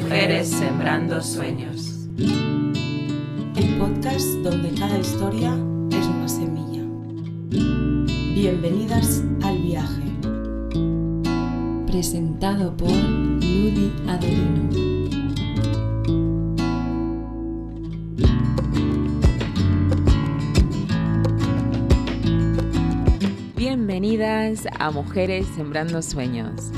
Mujeres sembrando sueños. El podcast donde cada historia es una semilla. Bienvenidas al viaje. Presentado por Ludi Adorino. Bienvenidas a Mujeres Sembrando Sueños.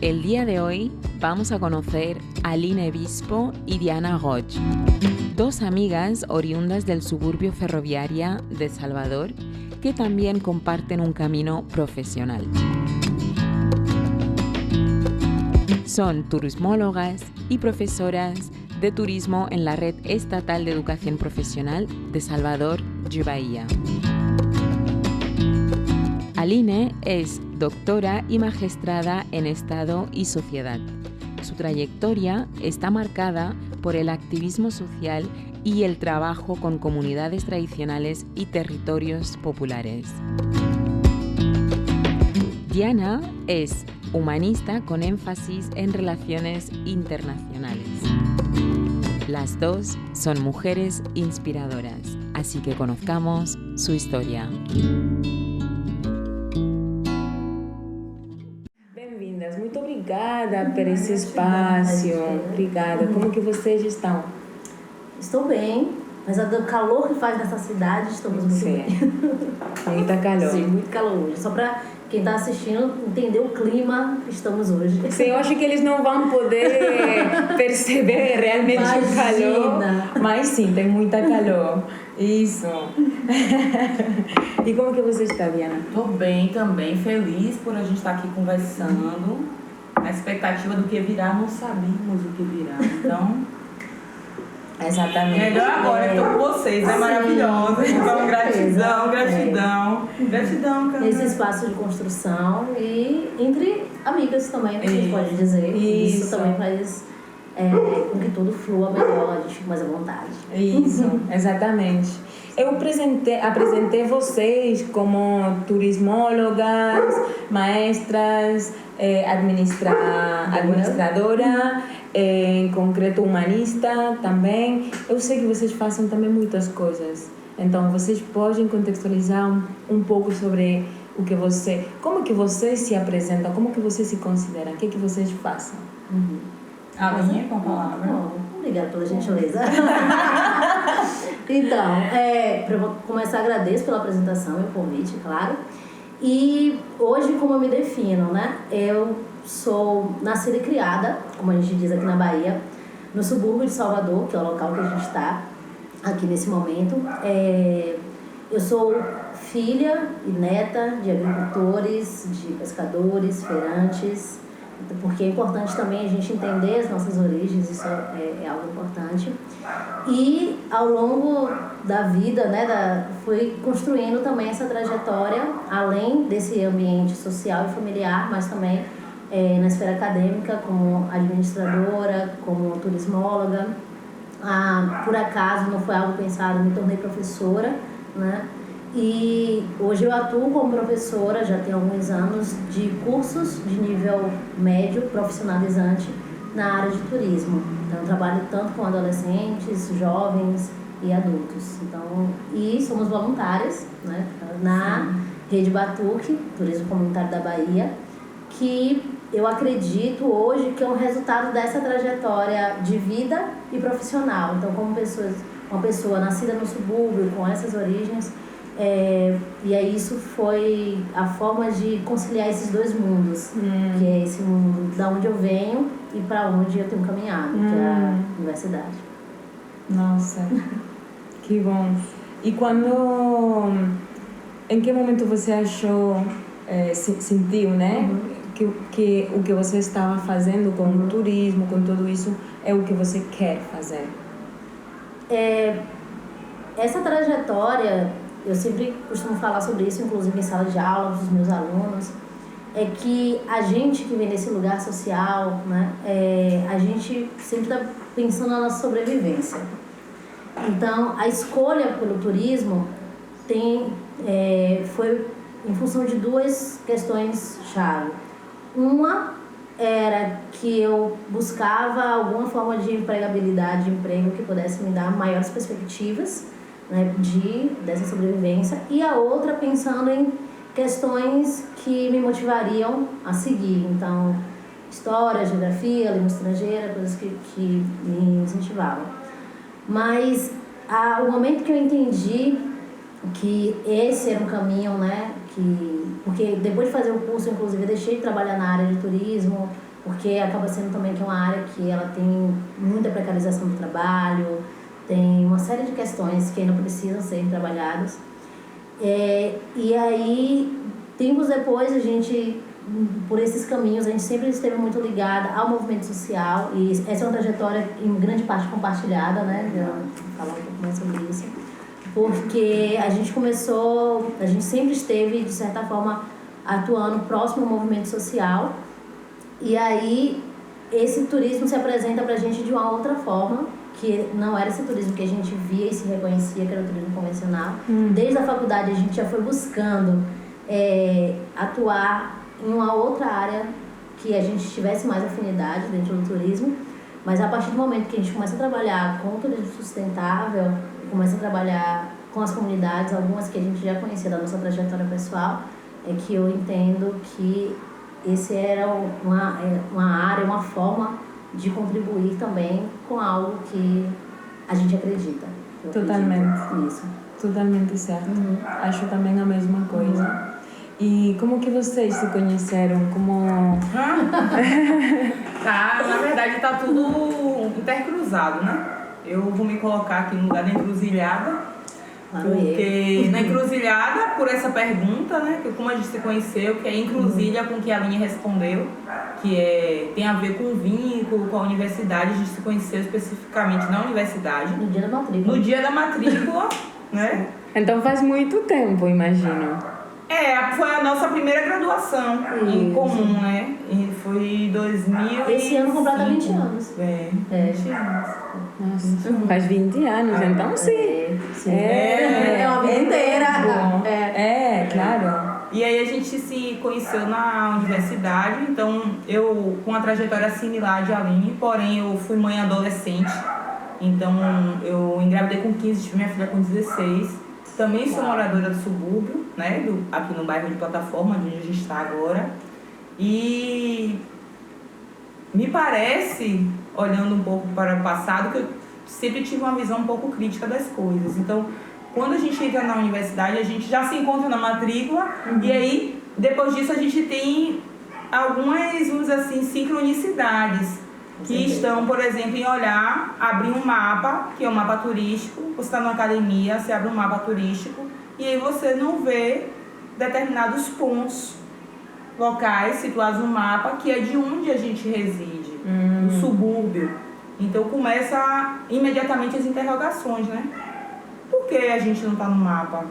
El día de hoy vamos a conocer a Aline Bispo y Diana Roig, dos amigas oriundas del suburbio ferroviaria de Salvador que también comparten un camino profesional. Son turismólogas y profesoras de turismo en la Red Estatal de Educación Profesional de Salvador de Bahía. Aline es doctora y magistrada en Estado y Sociedad. Su trayectoria está marcada por el activismo social y el trabajo con comunidades tradicionales y territorios populares. Diana es humanista con énfasis en relaciones internacionales. Las dos son mujeres inspiradoras, así que conozcamos su historia. Muito obrigada por esse espaço. Obrigada. Como que vocês estão? Estou bem. Apesar do calor que faz nessa cidade, estamos muito bem. Muita calor. Sim, muito calor hoje. Só para quem está assistindo entender o clima que estamos hoje. Sim, eu acho que eles não vão poder perceber realmente o calor. Mas sim, tem muita calor. Isso. E como que você está, Diana? Tô bem também, feliz por a gente estar aqui conversando. A expectativa do que virá, não sabíamos o que virá. Então, exatamente. Melhor agora que estou com vocês, é maravilhosa. Então, gratidão, cara. Esse espaço de construção e entre amigas também, a gente pode dizer. Isso também faz com que tudo flua melhor, a gente fica mais à vontade. Isso, exatamente. Eu apresentei vocês como turismólogas, maestras, administradora, em concreto humanista também. Eu sei que vocês fazem também muitas coisas. Então, vocês podem contextualizar um pouco sobre o que como que vocês se apresentam, como que vocês se consideram, o que vocês fazem. Aline, com a palavra. Obrigada pela gentileza. Então, para começar, agradeço pela apresentação e o convite, claro. E hoje, como eu me defino, né? Eu sou nascida e criada, como a gente diz aqui na Bahia, no subúrbio de Salvador, que é o local que a gente está aqui nesse momento. Eu sou filha e neta de agricultores, de pescadores, feirantes, porque é importante também a gente entender as nossas origens, isso é algo importante. E ao longo da vida, né, fui construindo também essa trajetória, além desse ambiente social e familiar, mas também na esfera acadêmica, como administradora, como turismóloga. Por acaso, não foi algo pensado, me tornei professora, né? E hoje eu atuo como professora, já tenho alguns anos, de cursos de nível médio, profissionalizante, na área de turismo. Então, eu trabalho tanto com adolescentes, jovens e adultos. Então, e somos voluntárias, né, na Rede Batuque, Turismo Comunitário da Bahia, que eu acredito hoje que é um resultado dessa trajetória de vida e profissional. Então, como uma pessoa nascida no subúrbio, com essas origens, e aí isso foi a forma de conciliar esses dois mundos, que é esse mundo da onde eu venho e para onde eu tenho caminhado, que é a universidade. Nossa, que bom. E em que momento você achou, sentiu, né, que o que você estava fazendo com o turismo, com tudo isso, é o que você quer fazer? Essa trajetória, eu sempre costumo falar sobre isso, inclusive em sala de aula dos meus alunos, é que a gente que vem desse lugar social, né, a gente sempre está pensando na nossa sobrevivência. Então, a escolha pelo turismo foi em função de duas questões-chave. Uma era que eu buscava alguma forma de empregabilidade, de emprego que pudesse me dar maiores perspectivas, né, dessa sobrevivência, e a outra pensando em questões que me motivariam a seguir. Então, história, geografia, língua estrangeira, coisas que me incentivavam. Mas o momento que eu entendi que esse era um caminho, né, porque depois de fazer o curso, inclusive, eu deixei de trabalhar na área de turismo, porque acaba sendo também que é uma área que ela tem muita precarização do trabalho, tem uma série de questões que ainda precisam ser trabalhadas. E aí, tempos depois, a gente, por esses caminhos, a gente sempre esteve muito ligada ao movimento social, e essa é uma trajetória em grande parte compartilhada, né? Eu vou falar um pouco mais sobre isso. Porque a gente sempre esteve, de certa forma, atuando próximo ao movimento social, e aí esse turismo se apresenta pra gente de uma outra forma, que não era esse turismo que a gente via e se reconhecia, que era o turismo convencional. Desde a faculdade a gente já foi buscando atuar em uma outra área que a gente tivesse mais afinidade dentro do turismo, mas a partir do momento que a gente começa a trabalhar com o turismo sustentável, começa a trabalhar com as comunidades, algumas que a gente já conhecia da nossa trajetória pessoal, é que eu entendo que esse era uma área, uma forma de contribuir também com algo que a gente acredita. Totalmente. Nisso. Totalmente certo. Acho também a mesma coisa. E como que vocês se conheceram? Na verdade tá tudo intercruzado, né? Eu vou me colocar aqui no lugar da encruzilhada, porque na encruzilhada, por essa pergunta, né, que como a gente se conheceu, que é encruzilha com que a Aline respondeu, que tem a ver com o vínculo com a universidade. A gente se conheceu especificamente na universidade. No dia da matrícula. No dia da matrícula, né? Então faz muito tempo, imagino. Foi a nossa primeira graduação em comum, né? E foi 2000. Esse ano completa 20 anos. 20 anos. Nossa, faz 20 anos, então sim. É uma vida inteira. Claro. E aí a gente se conheceu na universidade, então eu com uma trajetória similar de Aline, porém eu fui mãe adolescente, então eu engravidei com 15, tive minha filha com 16. Também sou moradora do subúrbio, né, aqui no bairro de Plataforma, onde a gente está agora. E me parece, olhando um pouco para o passado, que eu sempre tive uma visão um pouco crítica das coisas. Então, quando a gente entra na universidade, a gente já se encontra na matrícula, e aí, depois disso, a gente tem algumas, vamos dizer assim, sincronicidades. Que estão, por exemplo, em olhar, abrir um mapa, que é um mapa turístico. Você está numa academia, você abre um mapa turístico e aí você não vê determinados pontos locais situados no mapa, que é de onde a gente reside, no subúrbio. Então começa imediatamente as interrogações, né? Por que a gente não está no mapa?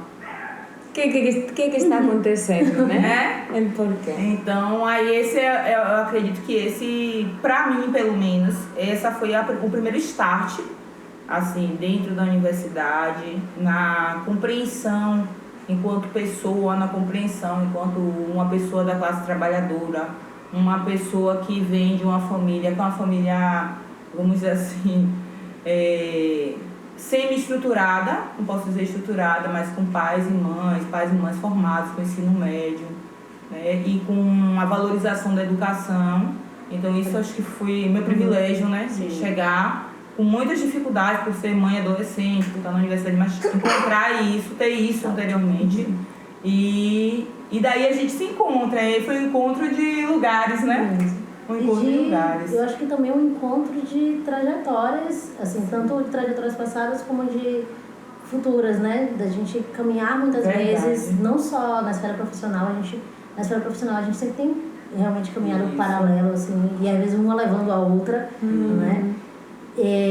O que está acontecendo, né? Por quê? Então, aí eu acredito que esse, pra mim pelo menos, essa foi o primeiro start, assim, dentro da universidade, na compreensão enquanto pessoa, na compreensão enquanto uma pessoa da classe trabalhadora, uma pessoa que vem de uma família, que é uma família, vamos dizer assim, semi-estruturada, não posso dizer estruturada, mas com pais e mães formados com ensino médio, né, e com a valorização da educação. Então isso acho que foi meu privilégio, né, de chegar com muitas dificuldades por ser mãe adolescente, por estar na universidade, mas encontrar isso, ter isso anteriormente. E daí a gente se encontra, aí foi um encontro de lugares, né? Um encontro de lugares. Eu acho que também um encontro de trajetórias, assim, tanto de trajetórias passadas como de futuras, né? Da gente caminhar muitas vezes, não só na esfera profissional, na esfera profissional a gente sempre tem realmente caminhado paralelo, assim, e às vezes uma levando a outra, né?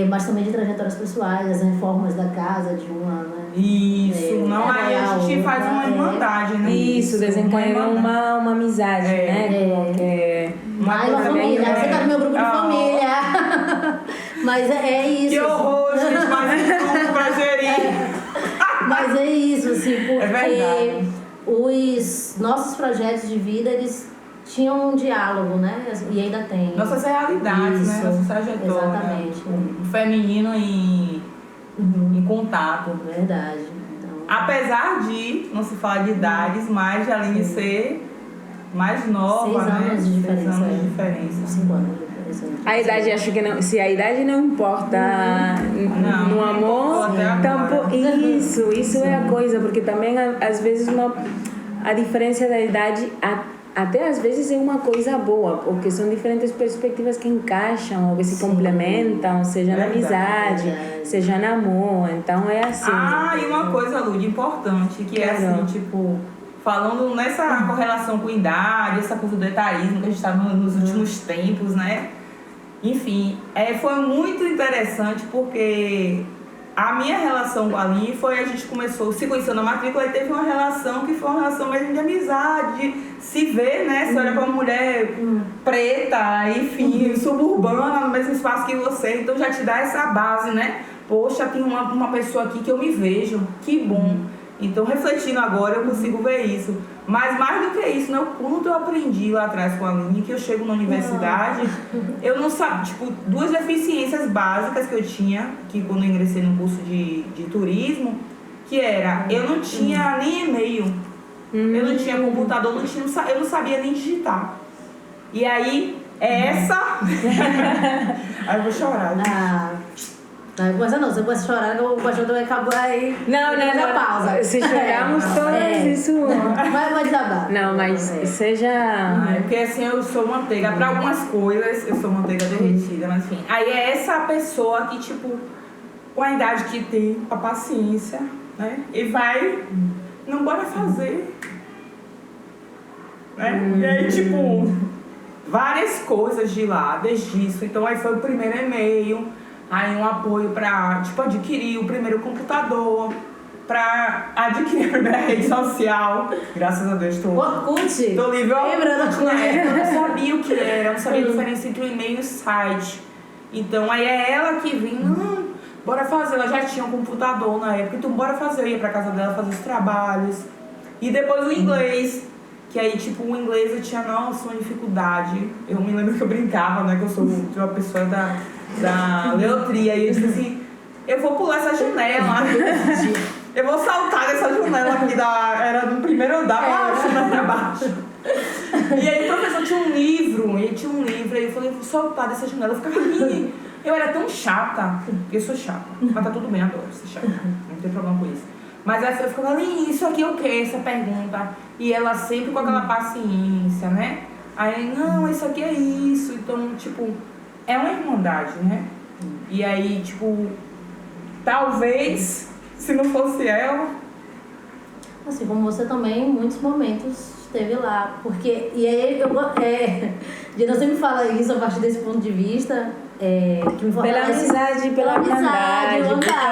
Mas também de trajetórias pessoais, as reformas da casa de uma, né? Isso, aí a gente faz uma irmandade, né? Isso, desencadeia uma amizade, né? Mais uma família, você tá no meu grupo de família. Mas é isso. Que horror, gente, mais um grupo pra gerir. Mas é isso, isso, assim, porque os nossos projetos de vida, eles tinham um diálogo, né? E ainda tem. Nossas realidades, isso, né? Nossa trajetória. Exatamente. O feminino em contato. Verdade. Então, apesar de não se falar de idades, mas de Aline ser mais nova, 6 anos de diferença. 6 anos de diferença. 5 anos de diferença. A idade, acho que não. Se a idade não importa no amor, tampouco. Isso é a coisa, porque também às vezes a diferença da idade até às vezes é uma coisa boa, porque são diferentes perspectivas que encaixam, ou que se complementam, seja na amizade, seja no amor, então é assim. E uma coisa, Lud, importante, que é assim, tipo, falando nessa correlação com idade, essa coisa do etarismo que a gente está nos últimos tempos, né? Enfim, foi muito interessante porque a minha relação com a Aline foi, a gente começou se conhecendo na matrícula e teve uma relação que foi uma relação mesmo de amizade, de se ver, né? Você olha pra uma mulher preta, enfim, suburbana, no mesmo espaço que você, então já te dá essa base, né? Poxa, tem uma pessoa aqui que eu me vejo, que bom. Então, refletindo agora, eu consigo ver isso. Mas mais do que isso, né? O quanto eu aprendi lá atrás com a Aline, que eu chego na universidade, eu não sabia, tipo, 2 deficiências básicas que eu tinha, que quando eu ingressei no curso de turismo, que era, eu não tinha nem e-mail, eu não tinha computador, eu não sabia nem digitar. E aí, essa... Aí eu vou chorar, né? Não começa não, você começa a chorar, o paixão vai acabar aí. Não. Pausa. Se chorarmos todas, isso. Vai desabar. Não, mas seja. Porque assim, eu sou manteiga. Pra algumas coisas, eu sou manteiga derretida, mas enfim. Aí é essa pessoa que, tipo, com a idade que tem, a paciência, né? E vai, não bora fazer. Né? E aí, tipo, várias coisas de lá, desde isso. Então aí foi o primeiro e-mail. Aí um apoio para, tipo, adquirir o primeiro computador, para adquirir a primeira rede social. Graças a Deus, tô livre. Eu não sabia o que era, eu não sabia a diferença entre o e-mail e o site. Então aí é ela que vinha, bora fazer. Ela já tinha um computador na época, então bora fazer. Eu ia pra casa dela fazer os trabalhos. E depois o inglês, que aí, tipo, o inglês eu tinha, nossa, uma dificuldade. Eu me lembro que eu brincava, né, que eu sou uma pessoa da leotria, e eu disse assim, eu vou pular essa janela, eu vou saltar dessa janela aqui era do primeiro andar pra baixo. E aí o professor tinha um livro, aí eu falei, vou saltar dessa janela, eu ficava rindo. Eu era tão chata, eu sou chata, mas tá tudo bem, adoro ser chata, não tem problema com isso. Mas aí eu ficava, isso aqui é o quê? Essa pergunta. E ela sempre com aquela paciência, né? Aí, não, isso aqui é isso, então, tipo... É uma irmandade, né? E aí, tipo, talvez, se não fosse ela... Assim como você também, em muitos momentos esteve lá. Porque, e aí, Diana sempre me fala isso a partir desse ponto de vista, que me fortalece... Pela amizade, pela irmandade.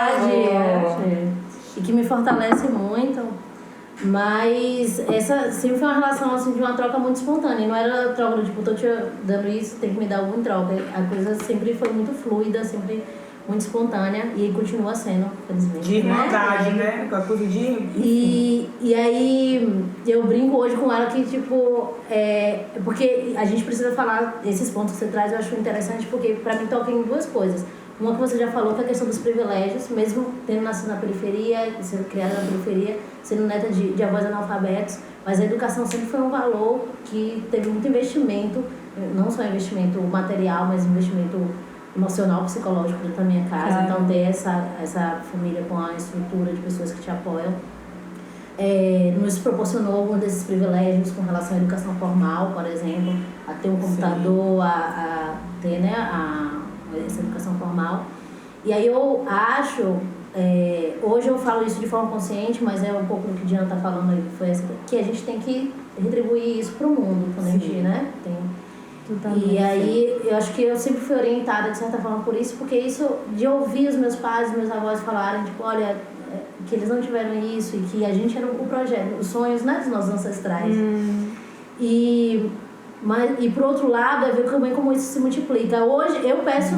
E que me fortalece muito. Mas essa sempre foi uma relação assim, de uma troca muito espontânea. Não era troca do tipo, tô te dando isso, tem que me dar alguma troca. A coisa sempre foi muito fluida, sempre muito espontânea. E continua sendo, felizmente. De irmandade, né? Com a coisa de... E aí eu brinco hoje com ela que, tipo... porque a gente precisa falar desses pontos que você traz, eu acho interessante, porque pra mim toca em 2 coisas. Uma que você já falou, que é a questão dos privilégios, mesmo tendo nascido na periferia, sendo criada na periferia, sendo neta de avós analfabetos, mas a educação sempre foi um valor que teve muito investimento, não só investimento material, mas investimento emocional, psicológico dentro da minha casa. Então ter essa família com a estrutura de pessoas que te apoiam nos proporcionou alguns desses privilégios com relação à educação formal, por exemplo, a ter um computador, a ter, né, essa educação formal. E aí eu acho, hoje eu falo isso de forma consciente, mas é um pouco do que a Diana está falando aí, que a gente tem que retribuir isso para o mundo, quando a gente, né, tem. E aí eu acho que eu sempre fui orientada de certa forma por isso, porque isso de ouvir os meus pais, os meus avós falarem, tipo, olha, que eles não tiveram isso e que a gente era o projeto, os sonhos, né, dos nossos ancestrais. E por outro lado, é ver também como isso se multiplica. Hoje eu peço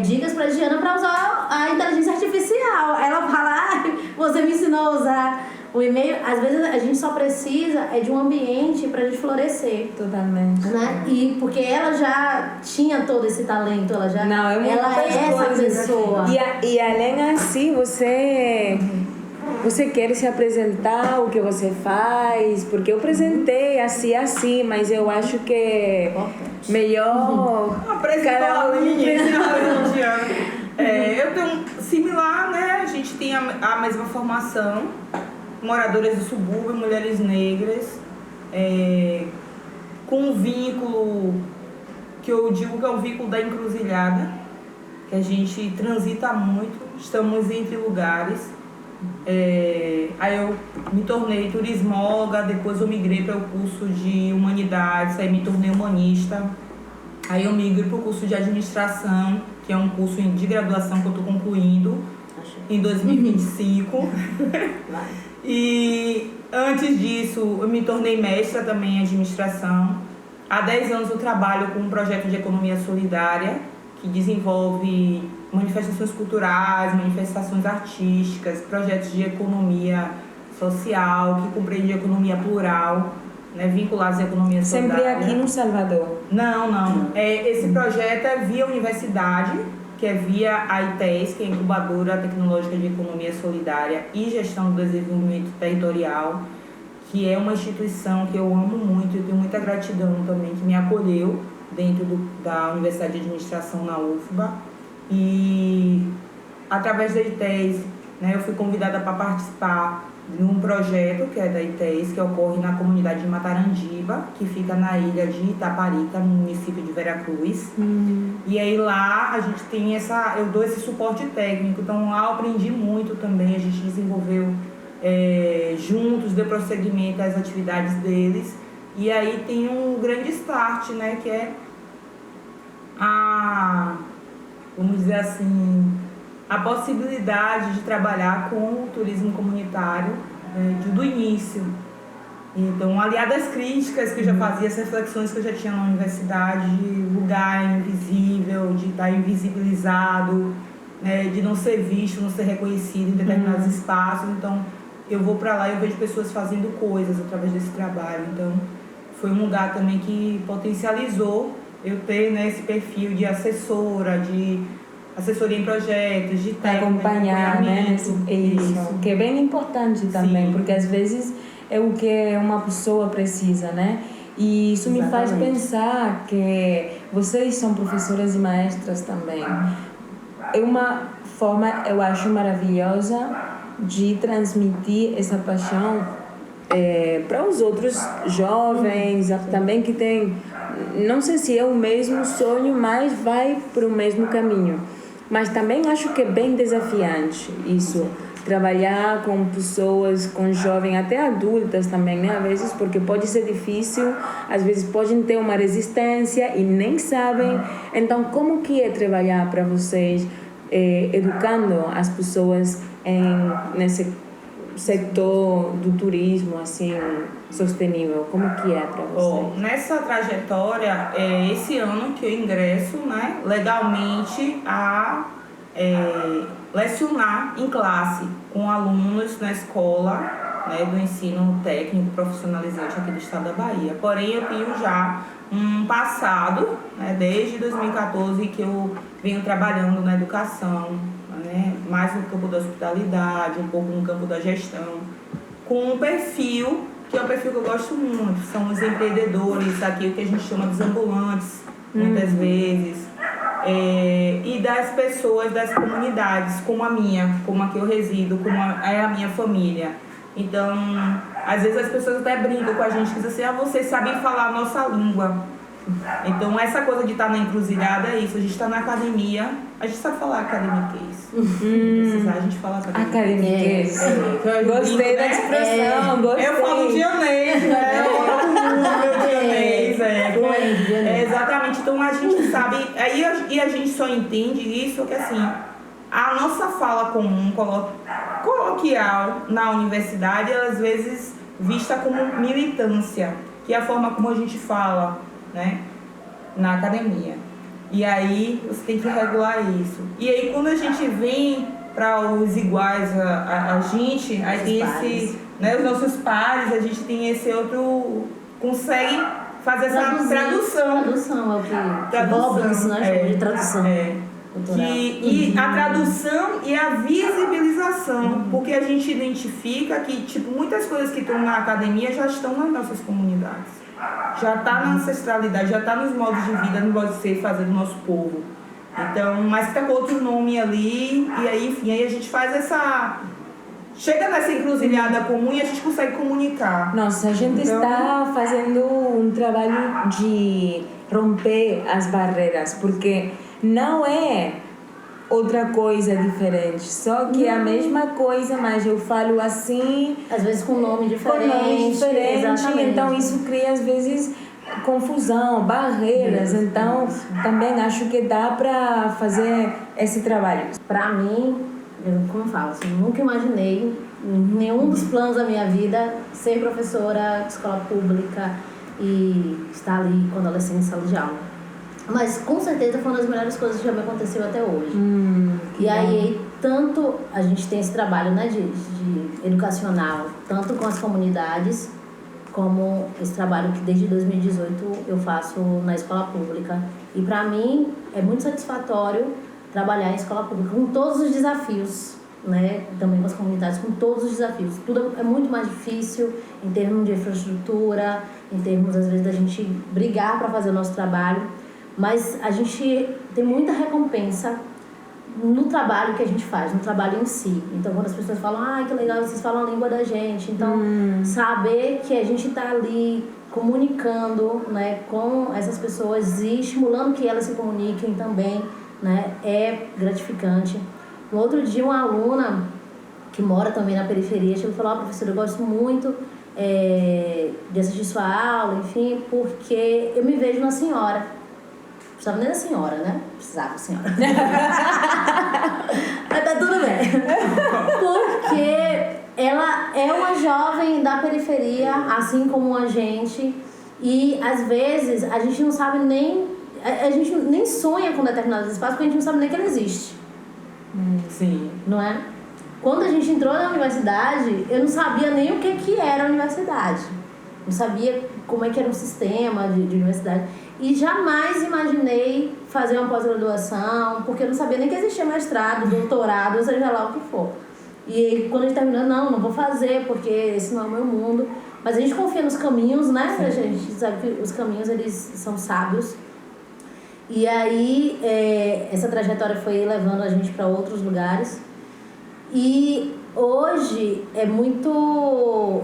dicas para a Diana para usar a inteligência artificial. Ela fala, você me ensinou a usar O e-mail, às vezes a gente só precisa de um ambiente pra gente florescer. Totalmente. Né? E porque ela já tinha todo esse talento, ela já Não, ela é essa pessoa. E além assim, você quer se apresentar, o que você faz, porque eu apresentei assim, mas eu acho que é melhor cada um eu tenho similar, né? A gente tem a mesma formação, moradoras do subúrbio, mulheres negras, com um vínculo que eu digo que é o vínculo da encruzilhada, que a gente transita muito, estamos entre lugares. Aí eu me tornei turismóloga, depois eu migrei para o curso de humanidades, aí me tornei humanista. Aí eu migrei para o curso de administração, que é um curso de graduação que eu estou concluindo em 2025. E antes disso eu me tornei mestra também em administração. Há 10 anos eu trabalho com um projeto de economia solidária que desenvolve manifestações culturais, manifestações artísticas, projetos de economia social, que compreende economia plural, né, vinculados à economia solidária. Sempre aqui no Salvador? Não. Esse projeto é via universidade, que é via a ITES, que é a Incubadora Tecnológica de Economia Solidária e Gestão do Desenvolvimento Territorial, que é uma instituição que eu amo muito e tenho muita gratidão também, que me acolheu dentro da Universidade de Administração na UFBA. E através da ITES, né, eu fui convidada para participar de um projeto que é da ITES, que ocorre na comunidade de Matarandiba, que fica na ilha de Itaparica, no município de Veracruz. E aí lá a gente tem eu dou esse suporte técnico, então lá eu aprendi muito também, a gente desenvolveu juntos, deu prosseguimento às atividades deles. E aí tem um grande start, né, que é vamos dizer assim, a possibilidade de trabalhar com o turismo comunitário do início. Então, aliado às críticas que eu já fazia, as reflexões que eu já tinha na universidade, de lugar invisível, de estar invisibilizado, de não ser visto, não ser reconhecido em determinados espaços. Então, eu vou para lá e eu vejo pessoas fazendo coisas através desse trabalho. Então, foi um lugar também que potencializou eu ter, né, esse perfil de assessora, de assessoria em projetos, de técnica, acompanhar, né? Isso, que é bem importante também. Sim. Porque às vezes é o que uma pessoa precisa, né? E isso me faz pensar que vocês são professoras e maestras também. É uma forma, eu acho, maravilhosa de transmitir essa paixão para os outros jovens também que tem, não sei se é o mesmo sonho, mas vai para o mesmo caminho. Mas também acho que é bem desafiante isso, trabalhar com pessoas, com jovens, até adultas também, né? Às vezes, porque pode ser difícil, às vezes podem ter uma resistência e nem sabem. Então, como que é trabalhar para vocês, educando as pessoas nesse setor do turismo, assim, sostenível? Como que é para vocês? Nessa trajetória, esse ano que eu ingresso, né, legalmente a lecionar em classe com alunos na escola, né, do ensino técnico profissionalizante aqui do estado da Bahia. Porém, eu tenho já um passado, né, desde 2014 que eu venho trabalhando na educação, né, mais no campo da hospitalidade, um pouco no campo da gestão, com um perfil que é um perfil que eu gosto muito, são os empreendedores, aqui o que a gente chama dos ambulantes, muitas vezes, e das pessoas das comunidades, como a minha, como a que eu resido, como é a minha família. Então, às vezes as pessoas até brincam com a gente, dizem assim, vocês sabem falar a nossa língua. Então, essa coisa de estar na encruzilhada é isso, a gente está na academia, a gente sabe falar academiquez. Precisar, a gente fala academiquez. Gostei da expressão, gostei. Eu falo dionês, né? Eu falo dionês, exatamente, então a gente sabe, e a gente só entende isso, que assim, a nossa fala comum, coloquial na universidade, às vezes vista como militância, que é a forma como a gente fala, né, na academia. E aí você tem que regular isso. E aí quando a gente vem para os iguais a gente, aí tem esse, né, os nossos pares, a gente tem esse outro, consegue fazer essa tradução. Tradução é o que Robbins, né, chama de tradução. E a tradução e a visibilização, porque a gente identifica que tipo, muitas coisas que estão na academia já estão nas nossas comunidades. Já está na ancestralidade, já está nos modos de vida, no modo de ser e fazer do nosso povo. Então, mas está com outro nome ali, e aí, enfim, aí a gente faz essa... Chega nessa encruzilhada comum e a gente consegue comunicar. Nossa, a gente está fazendo um trabalho de romper as barreiras, porque não é outra coisa diferente, só que é a mesma coisa, mas eu falo assim... Às vezes com nome diferente. Com nome diferente, exatamente. então isso cria às vezes confusão, barreiras, então também acho que dá para fazer esse trabalho. Pra mim, como eu falo, assim, nunca imaginei em nenhum dos planos da minha vida ser professora de escola pública e estar ali com adolescente em sala de aula. Mas com certeza foi uma das melhores coisas que já me aconteceu até hoje. E aí, tanto a gente tem esse trabalho, né, de educacional, tanto com as comunidades, como esse trabalho que desde 2018 eu faço na escola pública. E para mim é muito satisfatório trabalhar em escola pública com todos os desafios, né? Também com as comunidades, com todos os desafios. Tudo é muito mais difícil em termos de infraestrutura, em termos, às vezes, da gente brigar para fazer o nosso trabalho, mas a gente tem muita recompensa no trabalho que a gente faz, no trabalho em si. Então, quando as pessoas falam, ah, que legal, vocês falam a língua da gente. Então, saber que a gente está ali comunicando, né, com essas pessoas e estimulando que elas se comuniquem também, né, é gratificante. No outro dia, uma aluna que mora também na periferia chegou e falou, professora, eu gosto muito de assistir sua aula, enfim, porque eu me vejo na senhora. Precisava nem da senhora, né? Precisava da senhora. Mas tá tudo bem. Porque ela é uma jovem da periferia, assim como a gente. E, às vezes, a gente não sabe nem... A gente nem sonha com determinados espaços, porque a gente não sabe nem que ele existe. Sim. Não é? Quando a gente entrou na universidade, eu não sabia nem o que era a universidade. Não sabia como é que era o sistema de universidade. E jamais imaginei fazer uma pós-graduação, porque eu não sabia nem que existia mestrado, doutorado, ou seja lá o que for. E quando a gente terminou, não vou fazer, porque esse não é o meu mundo. Mas a gente confia nos caminhos, né? Sim. A gente sabe que os caminhos, eles são sábios. E aí, essa trajetória foi levando a gente para outros lugares. E hoje é muito...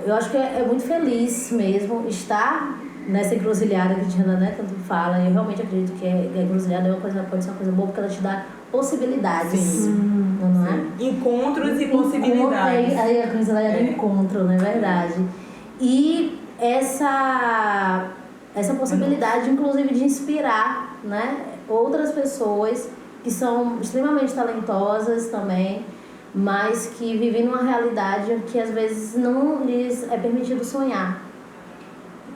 Eu acho que é muito feliz mesmo estar nessa encruzilhada que a Diana, né, tanto fala. Eu realmente acredito que a encruzilhada pode ser uma coisa boa, porque ela te dá possibilidades. Sim. Não é? Encontros e possibilidades. Aí a encruzilhada é encontro, não é verdade? E essa possibilidade, inclusive, de inspirar, né, outras pessoas que são extremamente talentosas também, mas que vivem numa realidade que às vezes não lhes é permitido sonhar.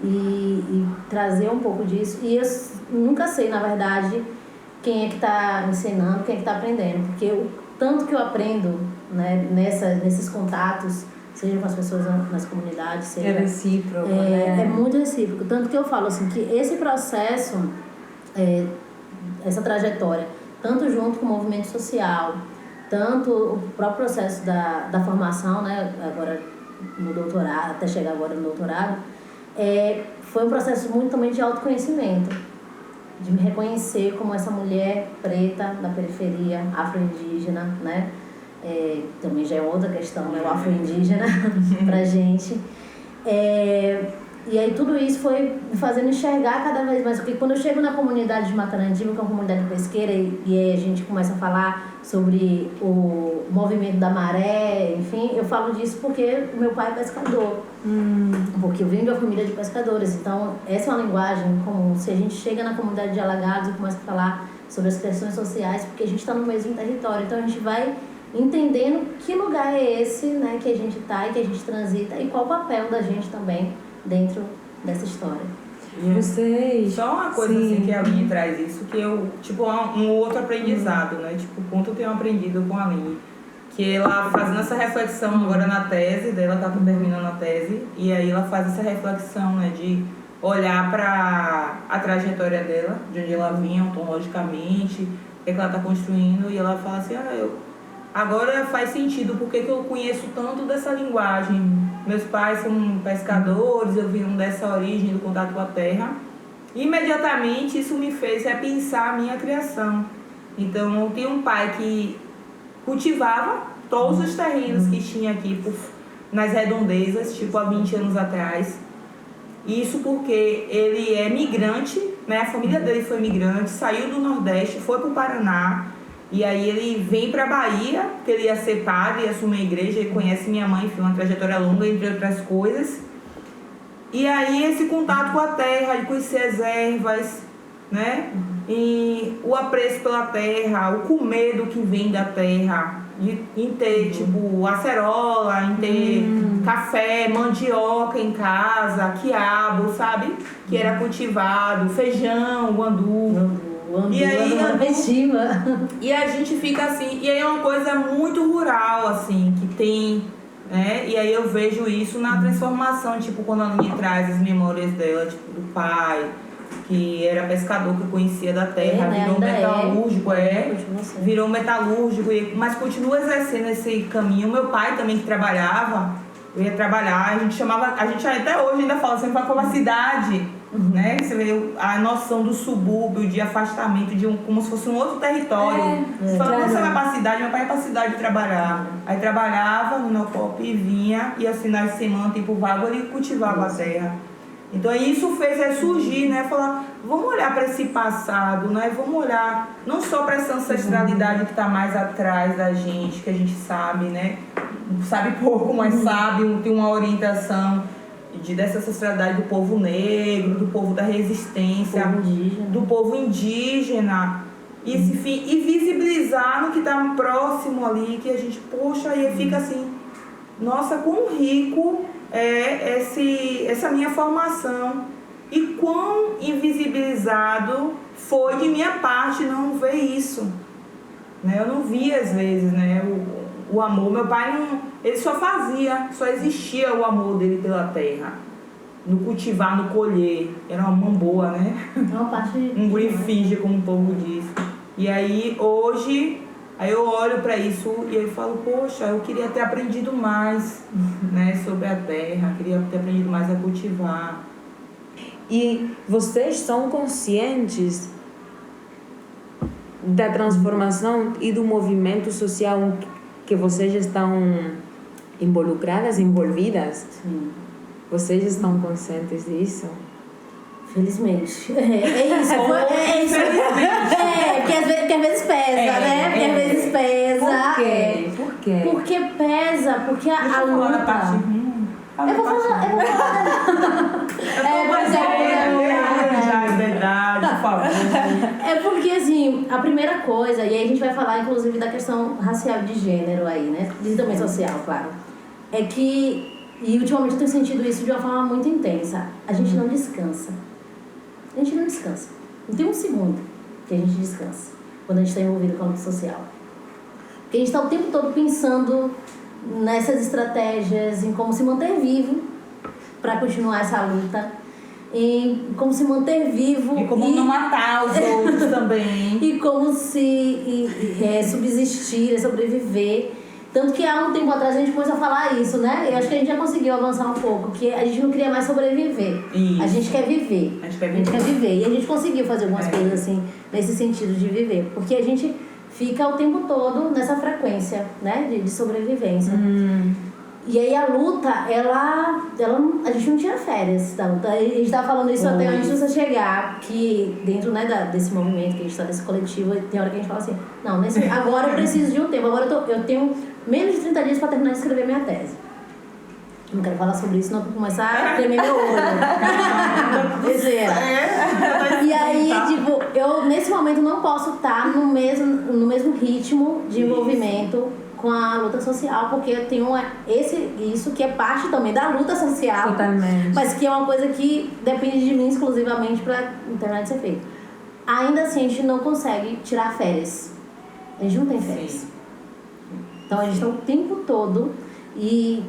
E trazer um pouco disso. E eu nunca sei, na verdade, quem é que está ensinando, quem é que está aprendendo. Porque o tanto que eu aprendo, né, nesses contatos, seja com as pessoas nas comunidades, seja... É recíproco, né? É muito recíproco. Tanto que eu falo assim, que esse processo, essa trajetória, tanto junto com o movimento social, tanto o próprio processo da formação, né, agora no doutorado, até chegar agora no doutorado, foi um processo muito também de autoconhecimento, de me reconhecer como essa mulher preta da periferia, afro-indígena, né? Também já é outra questão, né? O afro-indígena pra gente. E aí tudo isso foi me fazendo enxergar cada vez mais, porque quando eu chego na comunidade de Matarandiba, que é uma comunidade pesqueira, e aí a gente começa a falar sobre o movimento da maré, enfim, eu falo disso porque o meu pai é pescador, porque eu venho de uma família de pescadores, então essa é uma linguagem comum. Se a gente chega na comunidade de Alagados e começa a falar sobre as questões sociais, porque a gente está no mesmo território, então a gente vai entendendo que lugar é esse, né, que a gente está e que a gente transita, e qual o papel da gente também dentro dessa história. Vocês... Só uma coisa assim, que a Aline traz isso, que eu, tipo, um outro aprendizado, né? Tipo, o quanto eu tenho aprendido com a Aline. que ela fazendo essa reflexão agora na tese dela, tá terminando a tese, e aí ela faz essa reflexão, né, de olhar para a trajetória dela, de onde ela vinha ontologicamente, o que ela está construindo, e ela fala assim, agora faz sentido porque eu conheço tanto dessa linguagem. Meus pais são pescadores, eu vim dessa origem do contato com a terra. Imediatamente isso me fez repensar a minha criação. Então eu tinha um pai que cultivava todos os terrenos que tinha aqui nas redondezas, tipo há 20 anos atrás. Isso porque ele é migrante, né? A família dele foi migrante, saiu do Nordeste, foi para o Paraná. E aí ele vem para a Bahia, porque ele ia ser padre, ia assumir a igreja, ele conhece minha mãe, enfim, uma trajetória longa, entre outras coisas. E aí esse contato com a terra, de conhecer as ervas, né? E o apreço pela terra, o comer do que vem da terra, em ter tipo acerola, em ter café, mandioca em casa, quiabo, sabe? Que era cultivado, feijão, guandu. E aí e a gente fica assim, e aí é uma coisa muito rural, assim, que tem, né? E aí eu vejo isso na transformação, tipo, quando a Aline traz as memórias dela, tipo, do pai, que era pescador, que conhecia da terra, virou metalúrgico, virou metalúrgico, mas continua exercendo esse caminho. Meu pai também, que trabalhava, eu ia trabalhar, a gente até hoje ainda fala, sempre vai para uma cidade, né? Você vê a noção do subúrbio, de afastamento, como se fosse um outro território. Você fala, quando você vai para a cidade, meu pai ia para a cidade trabalhar. Aí trabalhava no Neopop e vinha, e aos finais de semana, tempo vago, ele cultivava a terra. Então isso fez ressurgir, né? Falar, vamos olhar para esse passado, né? Vamos olhar não só para essa ancestralidade que está mais atrás da gente, que a gente sabe, né? Sabe pouco, mas sabe, tem uma orientação dessa ancestralidade do povo negro, do povo da resistência, do povo indígena. E visibilizar no que está próximo ali, que a gente, poxa, aí fica assim, nossa, quão rico é essa minha formação e quão invisibilizado foi de minha parte não ver isso, né? Eu não vi às vezes, né, o amor. Meu pai ele só existia o amor dele pela terra, no cultivar, no colher. Era uma mão boa, né? Um grifinge, como o povo diz. E aí hoje eu olho para isso e eu falo, poxa, eu queria ter aprendido mais, né, sobre a terra, queria ter aprendido mais a cultivar. E vocês são conscientes da transformação e do movimento social que vocês estão envolvidas? Sim. Vocês estão conscientes disso? Felizmente. É isso. Porque às vezes pesa, né? Porque às vezes pesa. Por quê? Porque pesa, porque a luta. Eu vou falar. É porque, assim, a primeira coisa, e aí a gente vai falar, inclusive, da questão racial de gênero aí, né? E também social, claro. É que, e ultimamente eu tenho sentido isso de uma forma muito intensa, a gente não descansa. A gente não descansa. Não tem um segundo que a gente descansa quando a gente está envolvido com a luta social. Porque a gente está o tempo todo pensando nessas estratégias, em como se manter vivo para continuar essa luta, em como se manter vivo e como não matar os outros também, e como se subsistir, sobreviver. Tanto que há um tempo atrás a gente começou a falar isso, né? Eu acho que a gente já conseguiu avançar um pouco, que a gente não queria mais sobreviver. Isso. A gente quer viver. A gente quer viver. E a gente conseguiu fazer algumas coisas assim, nesse sentido de viver. Porque a gente fica o tempo todo nessa frequência, né? De sobrevivência. E aí a luta, a gente não tira férias da luta. A gente estava falando isso até antes de você chegar, que dentro, né, desse movimento que a gente está, desse coletivo, tem hora que a gente fala assim, não, agora eu preciso de um tempo, agora eu tenho menos de 30 dias para terminar de escrever minha tese. Não quero falar sobre isso, senão eu vou começar a tremer meu olho. E aí, tipo, eu nesse momento não posso estar no mesmo ritmo de envolvimento com a luta social, porque eu tenho isso que é parte também da luta social. Totalmente. Mas que é uma coisa que depende de mim exclusivamente para terminar de ser feito. Ainda assim, a gente não consegue tirar férias. A gente não tem férias. Sim. Então a gente está o tempo todo e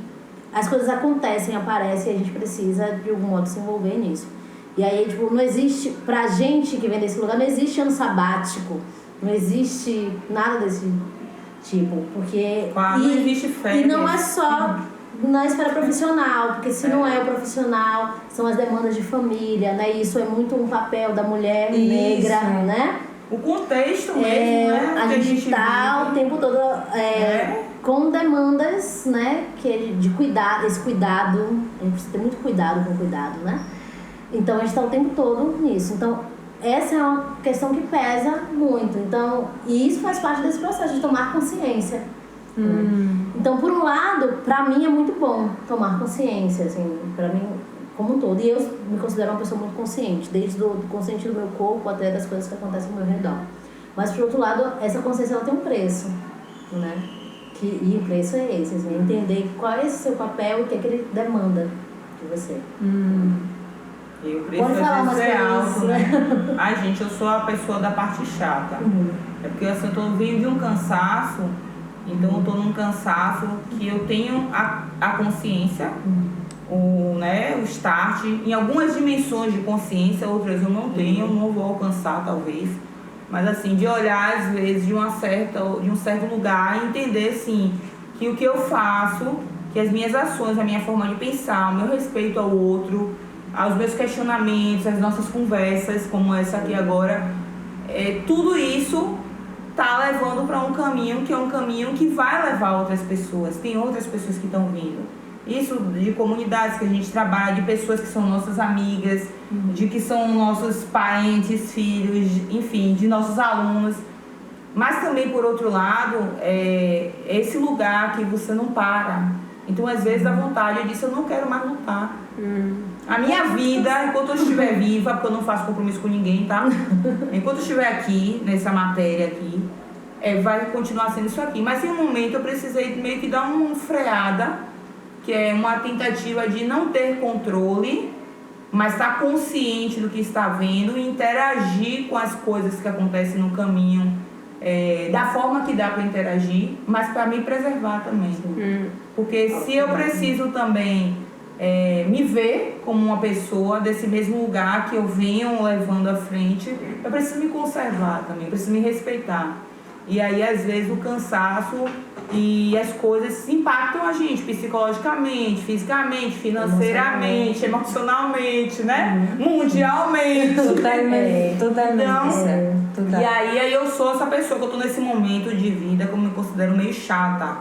as coisas acontecem, aparecem e a gente precisa de algum modo se envolver nisso. E aí, tipo, não existe, pra gente que vem desse lugar, não existe ano sabático, não existe nada desse tipo, porque... Não existe férias. E não é só na esfera profissional, porque se não é o profissional, são as demandas de família, né? Isso é muito um papel da mulher negra, né? O contexto mesmo, né? A gente tá o tempo todo com demandas, né? Que de cuidado, esse cuidado, a gente precisa ter muito cuidado com o cuidado, né? Então a gente está o tempo todo nisso. Então essa é uma questão que pesa muito. Então, e isso faz parte desse processo de tomar consciência. Então, por um lado, para mim é muito bom tomar consciência, assim, para mim como um todo. E eu me considero uma pessoa muito consciente, desde o consciente do meu corpo até das coisas que acontecem ao meu redor. Mas, por outro lado, essa consciência ela tem um preço, né? E o preço é esse, assim, entender qual é esse seu papel e o que é que ele demanda de você. E o preço Pode falar às umas vezes é coisas, alto, né? Ai, gente, eu sou a pessoa da parte chata. É porque assim, eu tô vindo de um cansaço, então eu tô num cansaço que eu tenho a consciência, o start, em algumas dimensões de consciência, outras eu não tenho, não vou alcançar talvez. Mas assim, de olhar às vezes de um certo lugar e entender assim, que o que eu faço, que as minhas ações, a minha forma de pensar, o meu respeito ao outro, aos meus questionamentos, as nossas conversas, como essa aqui agora, tudo isso tá levando para um caminho que é um caminho que vai levar outras pessoas. Tem outras pessoas que estão vindo. Isso de comunidades que a gente trabalha, de pessoas que são nossas amigas, de que são nossos parentes, filhos, enfim, de nossos alunos. Mas também, por outro lado, é esse lugar que você não para. Então, às vezes, dá vontade, eu disse, eu não quero mais lutar. A minha vida, enquanto eu estiver viva, porque eu não faço compromisso com ninguém, tá? Enquanto eu estiver aqui, nessa matéria aqui, vai continuar sendo isso aqui. Mas em um momento eu precisei meio que dar uma freada, que é uma tentativa de não ter controle, mas estar consciente do que está vendo e interagir com as coisas que acontecem no caminho, da forma que dá para interagir, mas para me preservar também. Porque se eu preciso também me ver como uma pessoa desse mesmo lugar que eu venho levando à frente, eu preciso me conservar também, eu preciso me respeitar. E aí, às vezes, o cansaço e as coisas impactam a gente psicologicamente, fisicamente, financeiramente, emocionalmente, né? Mundialmente. Totalmente. Então, e aí eu sou essa pessoa que eu tô nesse momento de vida que eu me considero meio chata.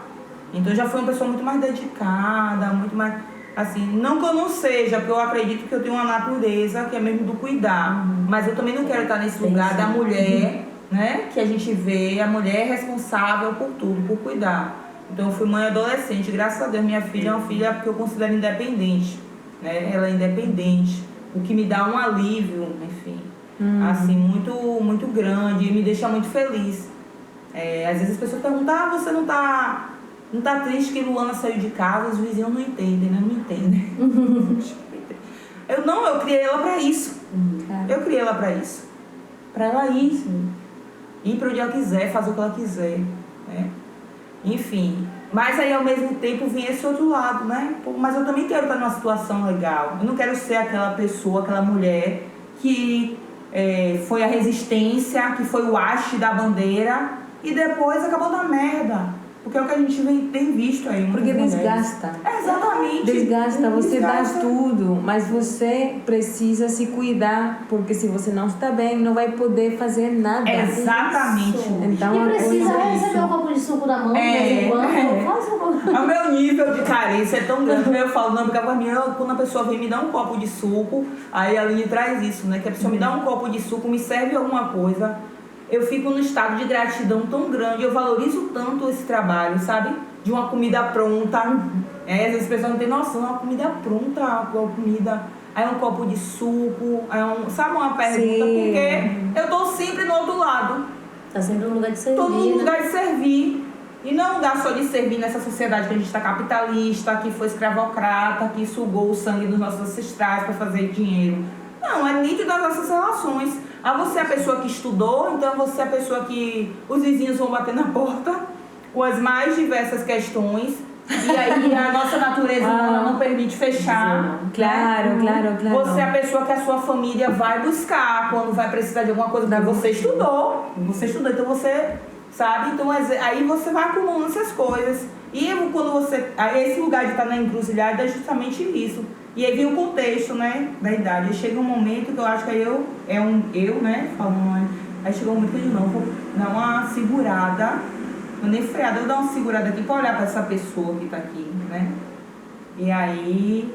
Então, eu já fui uma pessoa muito mais dedicada, muito mais... Assim, não que eu não seja, porque eu acredito que eu tenho uma natureza que é mesmo do cuidar. Mas eu também não quero estar nesse lugar da mulher... Né? Que a gente vê a mulher responsável por tudo, por cuidar. Então eu fui mãe adolescente, graças a Deus minha filha é uma filha que eu considero independente, né? Ela é independente, o que me dá um alívio, enfim, assim, muito, muito grande e me deixa muito feliz. Às vezes as pessoas perguntam, você não tá triste que Luana saiu de casa? Os vizinhos não entendem, né? Não me entendem. Eu criei ela pra isso. Eu criei ela pra isso. Pra ela ir para onde ela quiser, fazer o que ela quiser, né? Enfim, mas aí ao mesmo tempo vinha esse outro lado, né? Mas eu também quero estar numa situação legal. Eu não quero ser aquela pessoa, aquela mulher que foi a resistência, que foi o haste da bandeira e depois acabou na merda. Porque é o que a gente tem visto aí. Porque desgasta. Exatamente. Desgasta, você dá tudo, mas você precisa se cuidar, porque se você não está bem, não vai poder fazer nada. Exatamente. Então, e precisa receber um copo de suco da mão de vez em quando. O meu nível de carência é tão grande, eu falo, não, porque pra mim, quando a pessoa vem me dar um copo de suco, aí a Aline traz isso, né? Que a pessoa me dá um copo de suco, me serve alguma coisa. Eu fico num estado de gratidão tão grande, eu valorizo tanto esse trabalho, sabe? De uma comida pronta. Às vezes as pessoas não têm noção, uma comida pronta, uma comida... Aí um copo de suco, sabe uma pergunta? Sim. Porque eu tô sempre no outro lado. Tá sempre no lugar de servir. Tô no lugar de servir. E não lugar só de servir nessa sociedade que a gente tá capitalista, que foi escravocrata, que sugou o sangue dos nossos ancestrais para fazer dinheiro. Não, é nítido das nossas relações. Você é a pessoa que estudou, então você é a pessoa que os vizinhos vão bater na porta. com as mais diversas questões. E aí a nossa natureza humana não permite fechar. Claro, claro, claro. Você é a pessoa que a sua família vai buscar quando vai precisar de alguma coisa, porque você estudou. Você estudou, então você sabe. Então aí você vai acumulando essas coisas. E quando você. Aí esse lugar de estar na encruzilhada é justamente isso. E aí vem o contexto, né, da idade. Aí chega um momento que eu acho que aí né, falando. Aí chega um momento que eu digo, não, vou dar uma segurada. Não nem freada, eu vou dar uma segurada aqui pra olhar pra essa pessoa que tá aqui, né? E aí,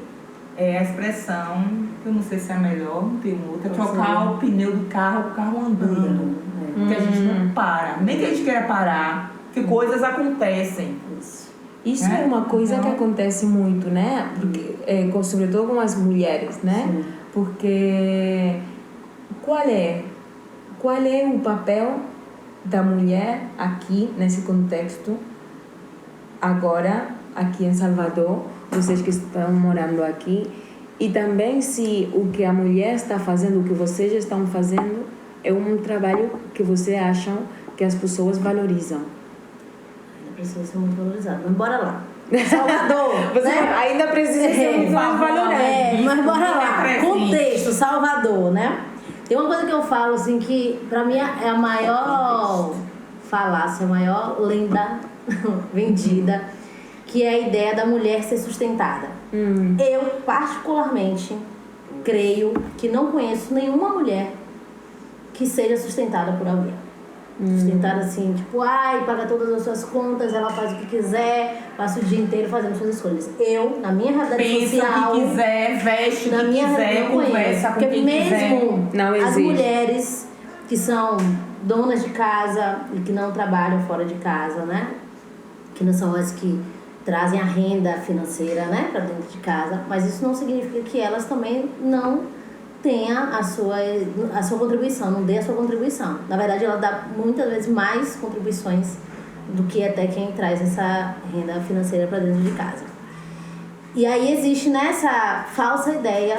a expressão, que eu não sei se é a melhor, não tem outra, trocar o pneu do carro, o carro andando. Que a gente não para. Nem que a gente queira parar, que coisas acontecem. Isso é uma coisa que acontece muito, né? Porque, sobretudo com as mulheres, né? Sim. Porque qual é o papel da mulher aqui nesse contexto agora aqui em Salvador, vocês que estão morando aqui, e também se o que a mulher está fazendo, o que vocês estão fazendo é um trabalho que vocês acham que as pessoas valorizam. Ainda precisa ser muito valorizado, mas bora lá. Salvador, Você né? ainda precisa ser muito mais valorado. Mas bora lá. Contexto, Salvador, né? Tem uma coisa que eu falo, assim, que pra mim é a maior falácia, a maior lenda vendida, que é a ideia da mulher ser sustentada. Eu, particularmente, creio que não conheço nenhuma mulher que seja sustentada por alguém. Sustentada assim, tipo, paga todas as suas contas, ela faz o que quiser, passa o dia inteiro fazendo suas escolhas. Eu, na minha realidade social... Pensa o que quiser, veste o que quiser, conversa com quem quiser. Mesmo não as existe. mulheres que são donas de casa e que não trabalham fora de casa, né? Que não são as que trazem a renda financeira, né, para dentro de casa, mas isso não significa que elas também não tenha a sua contribuição, não dê a sua contribuição. Na verdade, ela dá muitas vezes mais contribuições do que até quem traz essa renda financeira para dentro de casa. E aí existe nessa falsa ideia,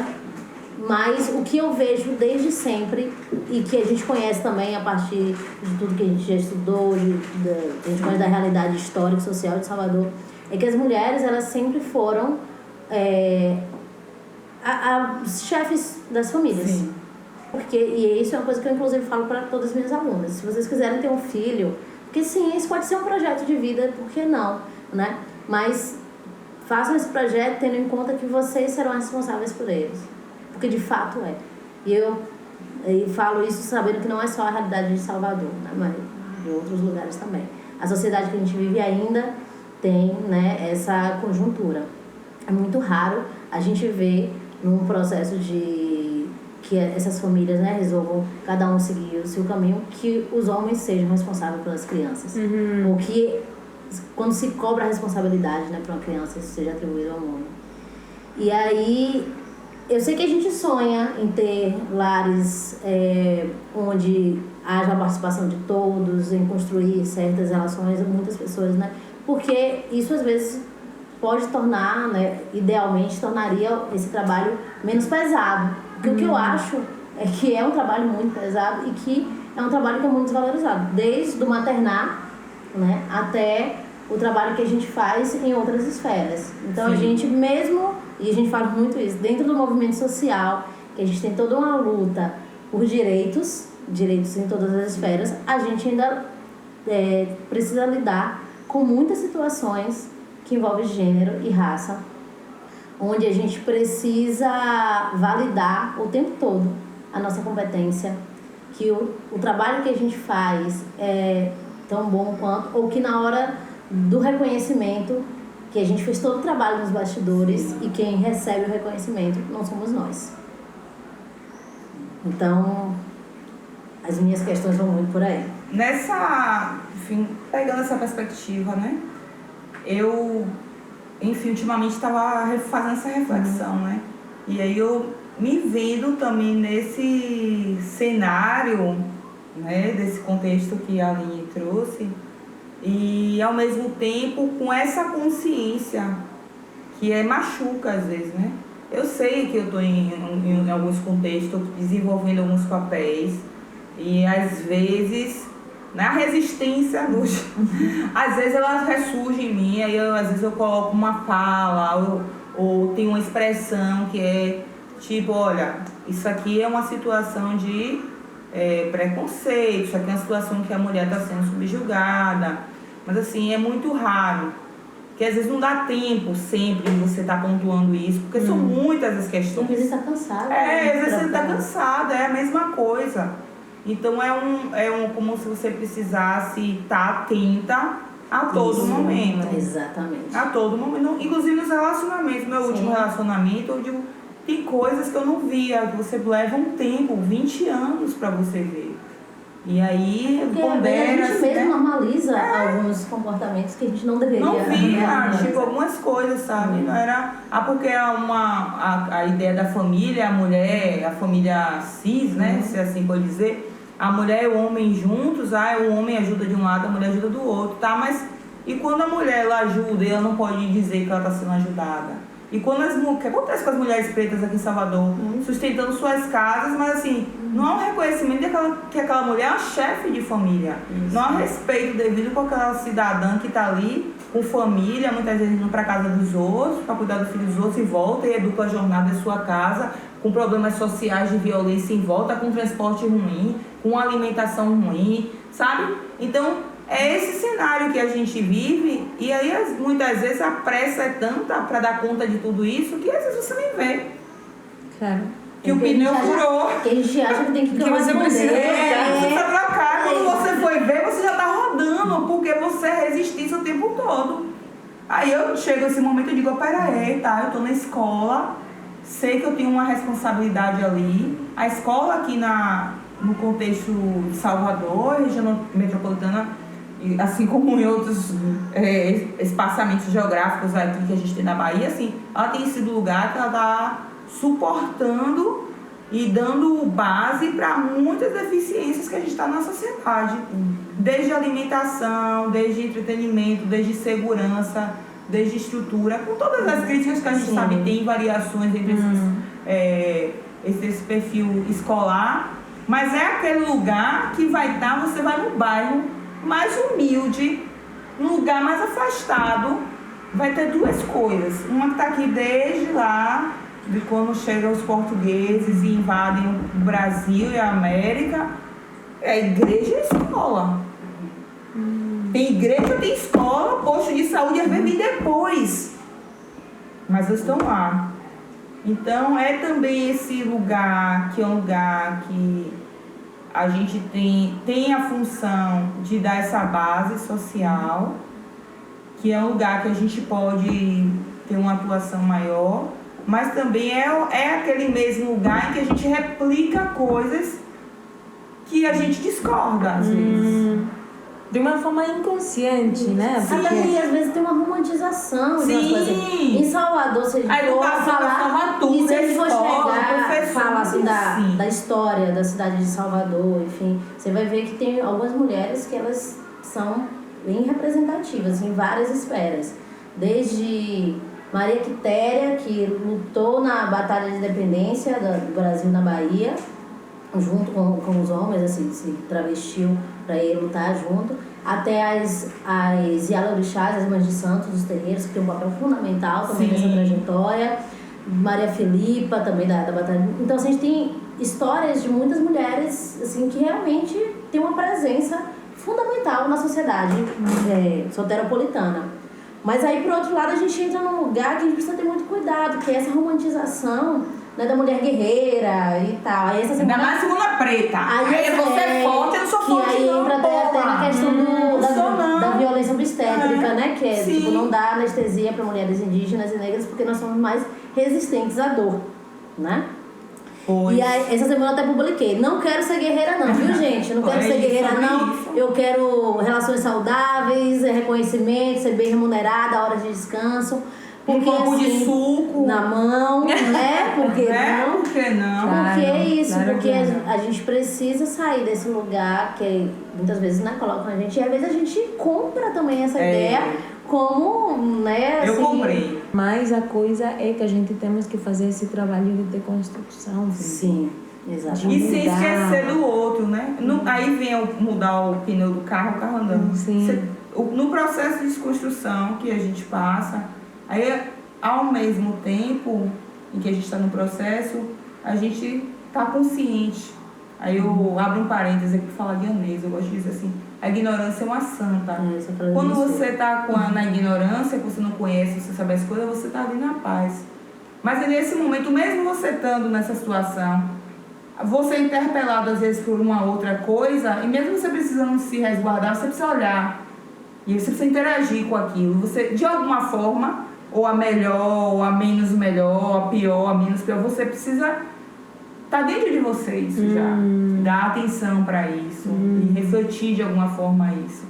mas o que eu vejo desde sempre e que a gente conhece também a partir de tudo que a gente já estudou, a gente conhece da realidade histórica e social de Salvador, é que as mulheres, elas sempre foram as chefes das famílias. Sim. E isso é uma coisa que eu inclusive falo para todas as minhas alunas. Se vocês quiserem ter um filho, porque sim, isso pode ser um projeto de vida, por que não, né? Mas façam esse projeto tendo em conta que vocês serão responsáveis por eles, porque de fato é. E eu falo isso sabendo que não é só a realidade de Salvador, né? Mas de outros lugares também. A sociedade que a gente vive ainda tem, né, essa conjuntura. É muito raro a gente ver num processo de que essas famílias, né, resolvam cada um seguir o seu caminho, que os homens sejam responsáveis pelas crianças. Ou que quando se cobra a responsabilidade, né, para uma criança, isso seja atribuído ao homem. E aí eu sei que a gente sonha em ter lares onde haja a participação de todos, em construir certas relações, muitas pessoas, né? Porque isso às vezes pode tornar, né, idealmente tornaria esse trabalho menos pesado. Porque o que eu acho é que é um trabalho muito pesado e que é um trabalho que é muito desvalorizado, desde o maternar, né, até o trabalho que a gente faz em outras esferas. Então, sim, a gente mesmo, e a gente fala muito isso, dentro do movimento social, que a gente tem toda uma luta por direitos em todas as esferas, a gente ainda precisa lidar com muitas situações que envolvem gênero e raça, onde a gente precisa validar o tempo todo a nossa competência, que o trabalho que a gente faz é tão bom quanto, ou que na hora do reconhecimento, que a gente fez todo o trabalho nos bastidores e quem recebe o reconhecimento não somos nós. Então, as minhas questões vão muito por aí. Enfim, pegando essa perspectiva, né? Eu, enfim, ultimamente estava fazendo essa reflexão, né? E aí eu me vendo também nesse cenário, né? Desse contexto que a Aline trouxe, e ao mesmo tempo com essa consciência que machuca às vezes, né? Eu sei que eu estou em alguns contextos desenvolvendo alguns papéis e às vezes, né? A resistência dos... Às vezes ela ressurge em mim, aí às vezes eu coloco uma fala, ou tem uma expressão que é tipo, olha, isso aqui é uma situação de preconceito, isso aqui é uma situação que a mulher está sendo subjugada, mas assim, é muito raro, que às vezes não dá tempo sempre de você estar pontuando isso, porque são muitas as questões. Às vezes está cansado. Às vezes você está cansado, é a mesma coisa. Então como se você precisasse estar atenta a todo momento. Exatamente. A todo momento. Inclusive nos relacionamentos. Meu último relacionamento, eu digo, tem coisas que eu não via, que você leva um tempo, 20 anos para você ver. E aí, pondera, a gente mesmo normaliza alguns comportamentos que a gente não deveria. Não via, tipo, algumas coisas, sabe? Não era... porque a ideia da família, a mulher, a família cis, né? Se assim pode dizer, a mulher e o homem juntos, o homem ajuda de um lado, a mulher ajuda do outro, tá? Mas e quando a mulher ela ajuda, ela não pode dizer que ela está sendo ajudada. E quando o que acontece com as mulheres pretas aqui em Salvador, sustentando suas casas, mas assim, não há um reconhecimento que aquela mulher é uma chefe de família. Isso. Não há respeito devido com aquela cidadã que está ali com família, muitas vezes indo para casa dos outros, para cuidar do filho dos outros e volta, e é dupla jornada em sua casa, com problemas sociais de violência em volta, com transporte ruim, com alimentação ruim, sabe? Então, é esse cenário que a gente vive, e aí muitas vezes a pressa é tanta para dar conta de tudo isso que às vezes você nem vê. Claro. Que o pneu furou. Que a gente acha que tem que você precisa trocar. Quando você foi ver, você já tá rodando, porque você é resistência o tempo todo. Aí eu chego esse momento e digo, peraí, tá, eu tô na escola, sei que eu tenho uma responsabilidade ali. A escola aqui no contexto de Salvador, região metropolitana, assim como em outros espaçamentos geográficos aqui que a gente tem na Bahia, assim, ela tem sido lugar que ela está suportando e dando base para muitas deficiências que a gente está na sociedade. Desde alimentação, desde entretenimento, desde segurança, desde estrutura, com todas as críticas que a gente sabe tem variações entre esse perfil escolar, mas é aquele lugar que você vai no bairro mais humilde, num lugar mais afastado, vai ter duas coisas. Uma que está aqui desde lá, de quando chegam os portugueses e invadem o Brasil e a América, é a igreja e a escola. Tem igreja, tem escola, posto de saúde, às vezes depois. Mas eles estão lá. Então é também esse lugar que é um lugar que a gente tem a função de dar essa base social, que é um lugar que a gente pode ter uma atuação maior, mas também é aquele mesmo lugar em que a gente replica coisas que a gente discorda, às vezes. De uma forma inconsciente, né? Porque... Até porque às vezes tem uma romantização de umas coisas. Em Salvador, se a gente for falar, e se a gente for chegar, falar assim da história da cidade de Salvador, enfim, você vai ver que tem algumas mulheres que elas são bem representativas em várias esferas. Desde Maria Quitéria, que lutou na Batalha de Independência do Brasil na Bahia, junto com os homens, assim, se travestiu para ele lutar junto, até as Yalorixás, as Mães de Santos, dos terreiros, que tem um papel fundamental também nessa trajetória. Maria Filipa, também da Batalha. Então, assim, a gente tem histórias de muitas mulheres, assim, que realmente têm uma presença fundamental na sociedade soteropolitana. Mas aí, por outro lado, a gente entra num lugar que a gente precisa ter muito cuidado, que é essa romantização, né, da mulher guerreira e tal. Aí essa semana... Ainda mais segunda preta. Aí você é forte, eu não sou forte, aí não, entra até na questão da violência obstétrica, né? Que é, tipo, não dá anestesia para mulheres indígenas e negras porque nós somos mais resistentes à dor, né? Pois. E aí, essa semana eu até publiquei. Não quero ser guerreira não, viu, gente? Não quero ser guerreira não. Eu quero relações saudáveis, reconhecimento, ser bem remunerada, horas de descanso. Porque, um copo assim, de suco na mão, né? Porque não? Por que não? Porque é isso, porque a gente precisa sair desse lugar que muitas vezes, né, colocam a gente, e às vezes a gente compra também essa ideia como, né, assim... Eu comprei. Mas a coisa é que a gente temos que fazer esse trabalho de deconstrução. Sim. Exato. E sem mudar. esquecer do outro, né? Aí vem mudar o pneu do carro andando. Sim. No processo de desconstrução que a gente passa, aí ao mesmo tempo em que a gente está no processo, a gente está consciente. Aí eu abro um parênteses aqui para falar de Anês, eu gosto de dizer assim, a ignorância é uma santa. Quando você está na ignorância, que você não conhece, você sabe as coisas, você está ali na paz. Mas é nesse momento, mesmo você estando nessa situação, você é interpelado às vezes por uma outra coisa, e mesmo você precisando se resguardar, você precisa olhar. E você precisa interagir com aquilo. Você, de alguma forma, ou a melhor, ou a menos melhor, a pior, a menos pior, você precisa estar dentro de você isso já. Dar atenção para isso. E refletir de alguma forma isso.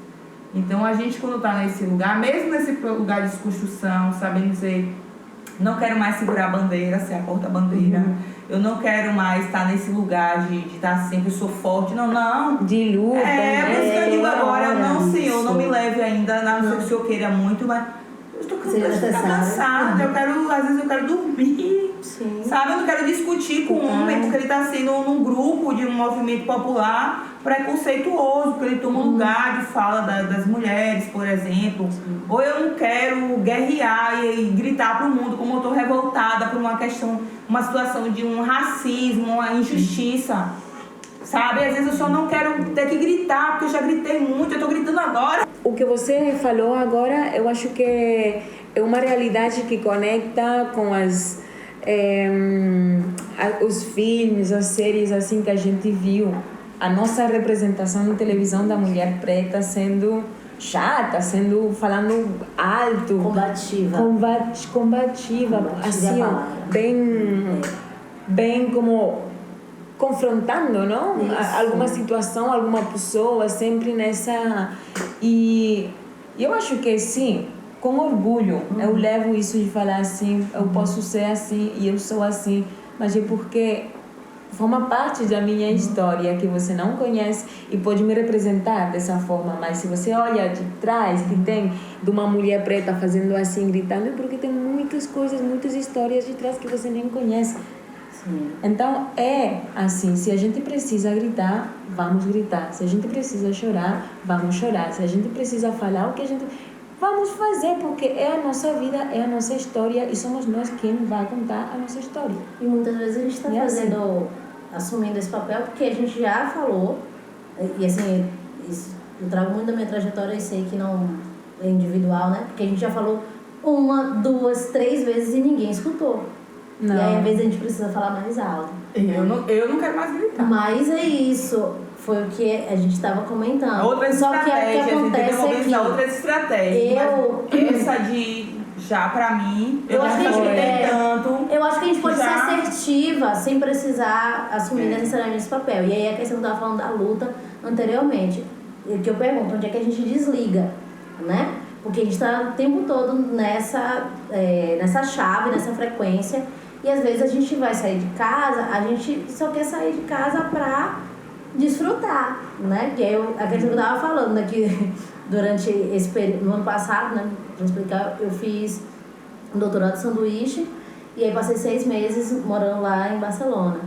Então a gente, quando está nesse lugar, mesmo nesse lugar de desconstrução, sabendo dizer, não quero mais segurar a bandeira, ser a porta-bandeira. Eu não quero mais estar nesse lugar de estar sempre, eu sou forte. Não. De luta. Por isso que eu digo agora, não, senhor, não me isso. leve ainda, não sei que o senhor queira muito, mas eu estou cansada. Às vezes eu quero dormir. Sim. Sabe, eu não quero discutir com o homem, porque ele está sendo num grupo de um movimento popular preconceituoso, porque ele toma lugar de fala das mulheres, por exemplo. Ou eu não quero guerrear e gritar para o mundo como eu estou revoltada por uma questão, uma situação de um racismo, uma injustiça. Sabe, às vezes eu só não quero ter que gritar, porque eu já gritei muito, eu estou gritando agora. O que você falou agora, eu acho que é uma realidade que conecta com os filmes, as séries assim que a gente viu. A nossa representação na televisão da mulher preta sendo chata, falando alto, combativa, assim, ó, bem como confrontando, não? Alguma situação, alguma pessoa, sempre nessa. E eu acho que sim, com orgulho, eu levo isso de falar assim, eu posso ser assim e eu sou assim, mas é porque forma parte da minha história que você não conhece e pode me representar dessa forma, mas se você olha de trás, que tem de uma mulher preta fazendo assim, gritando, é porque tem muitas coisas, muitas histórias de trás que você nem conhece. Sim. Então é assim, se a gente precisa gritar, vamos gritar. Se a gente precisa chorar, vamos chorar. Se a gente precisa falar o que a gente... Vamos fazer, porque é a nossa vida, é a nossa história e somos nós quem vai contar a nossa história. E muitas vezes a gente está assumindo esse papel porque a gente já falou, e assim, eu trago muito da minha trajetória e sei que não é individual, né? Porque a gente já falou 1, 2, 3 vezes e ninguém escutou. Não. E aí às vezes a gente precisa falar mais alto. Eu não quero mais gritar. Mas é isso. Foi o que a gente estava comentando. Outras estratégias, que acontece aqui. Outras estratégias. Essa de já pra mim, eu acho que a gente tanto. Eu acho que a gente pode ser assertiva sem precisar assumir necessariamente esse papel. E aí a questão que eu estava falando da luta anteriormente. O que eu pergunto, onde é que a gente desliga, né? Porque a gente está o tempo todo nessa chave, nessa frequência. E às vezes a gente vai sair de casa, a gente só quer sair de casa pra desfrutar, né? Que é a questão que eu estava falando, né? Que durante esse período, no ano passado, né? Para explicar, eu fiz um doutorado de sanduíche e aí passei 6 meses morando lá em Barcelona.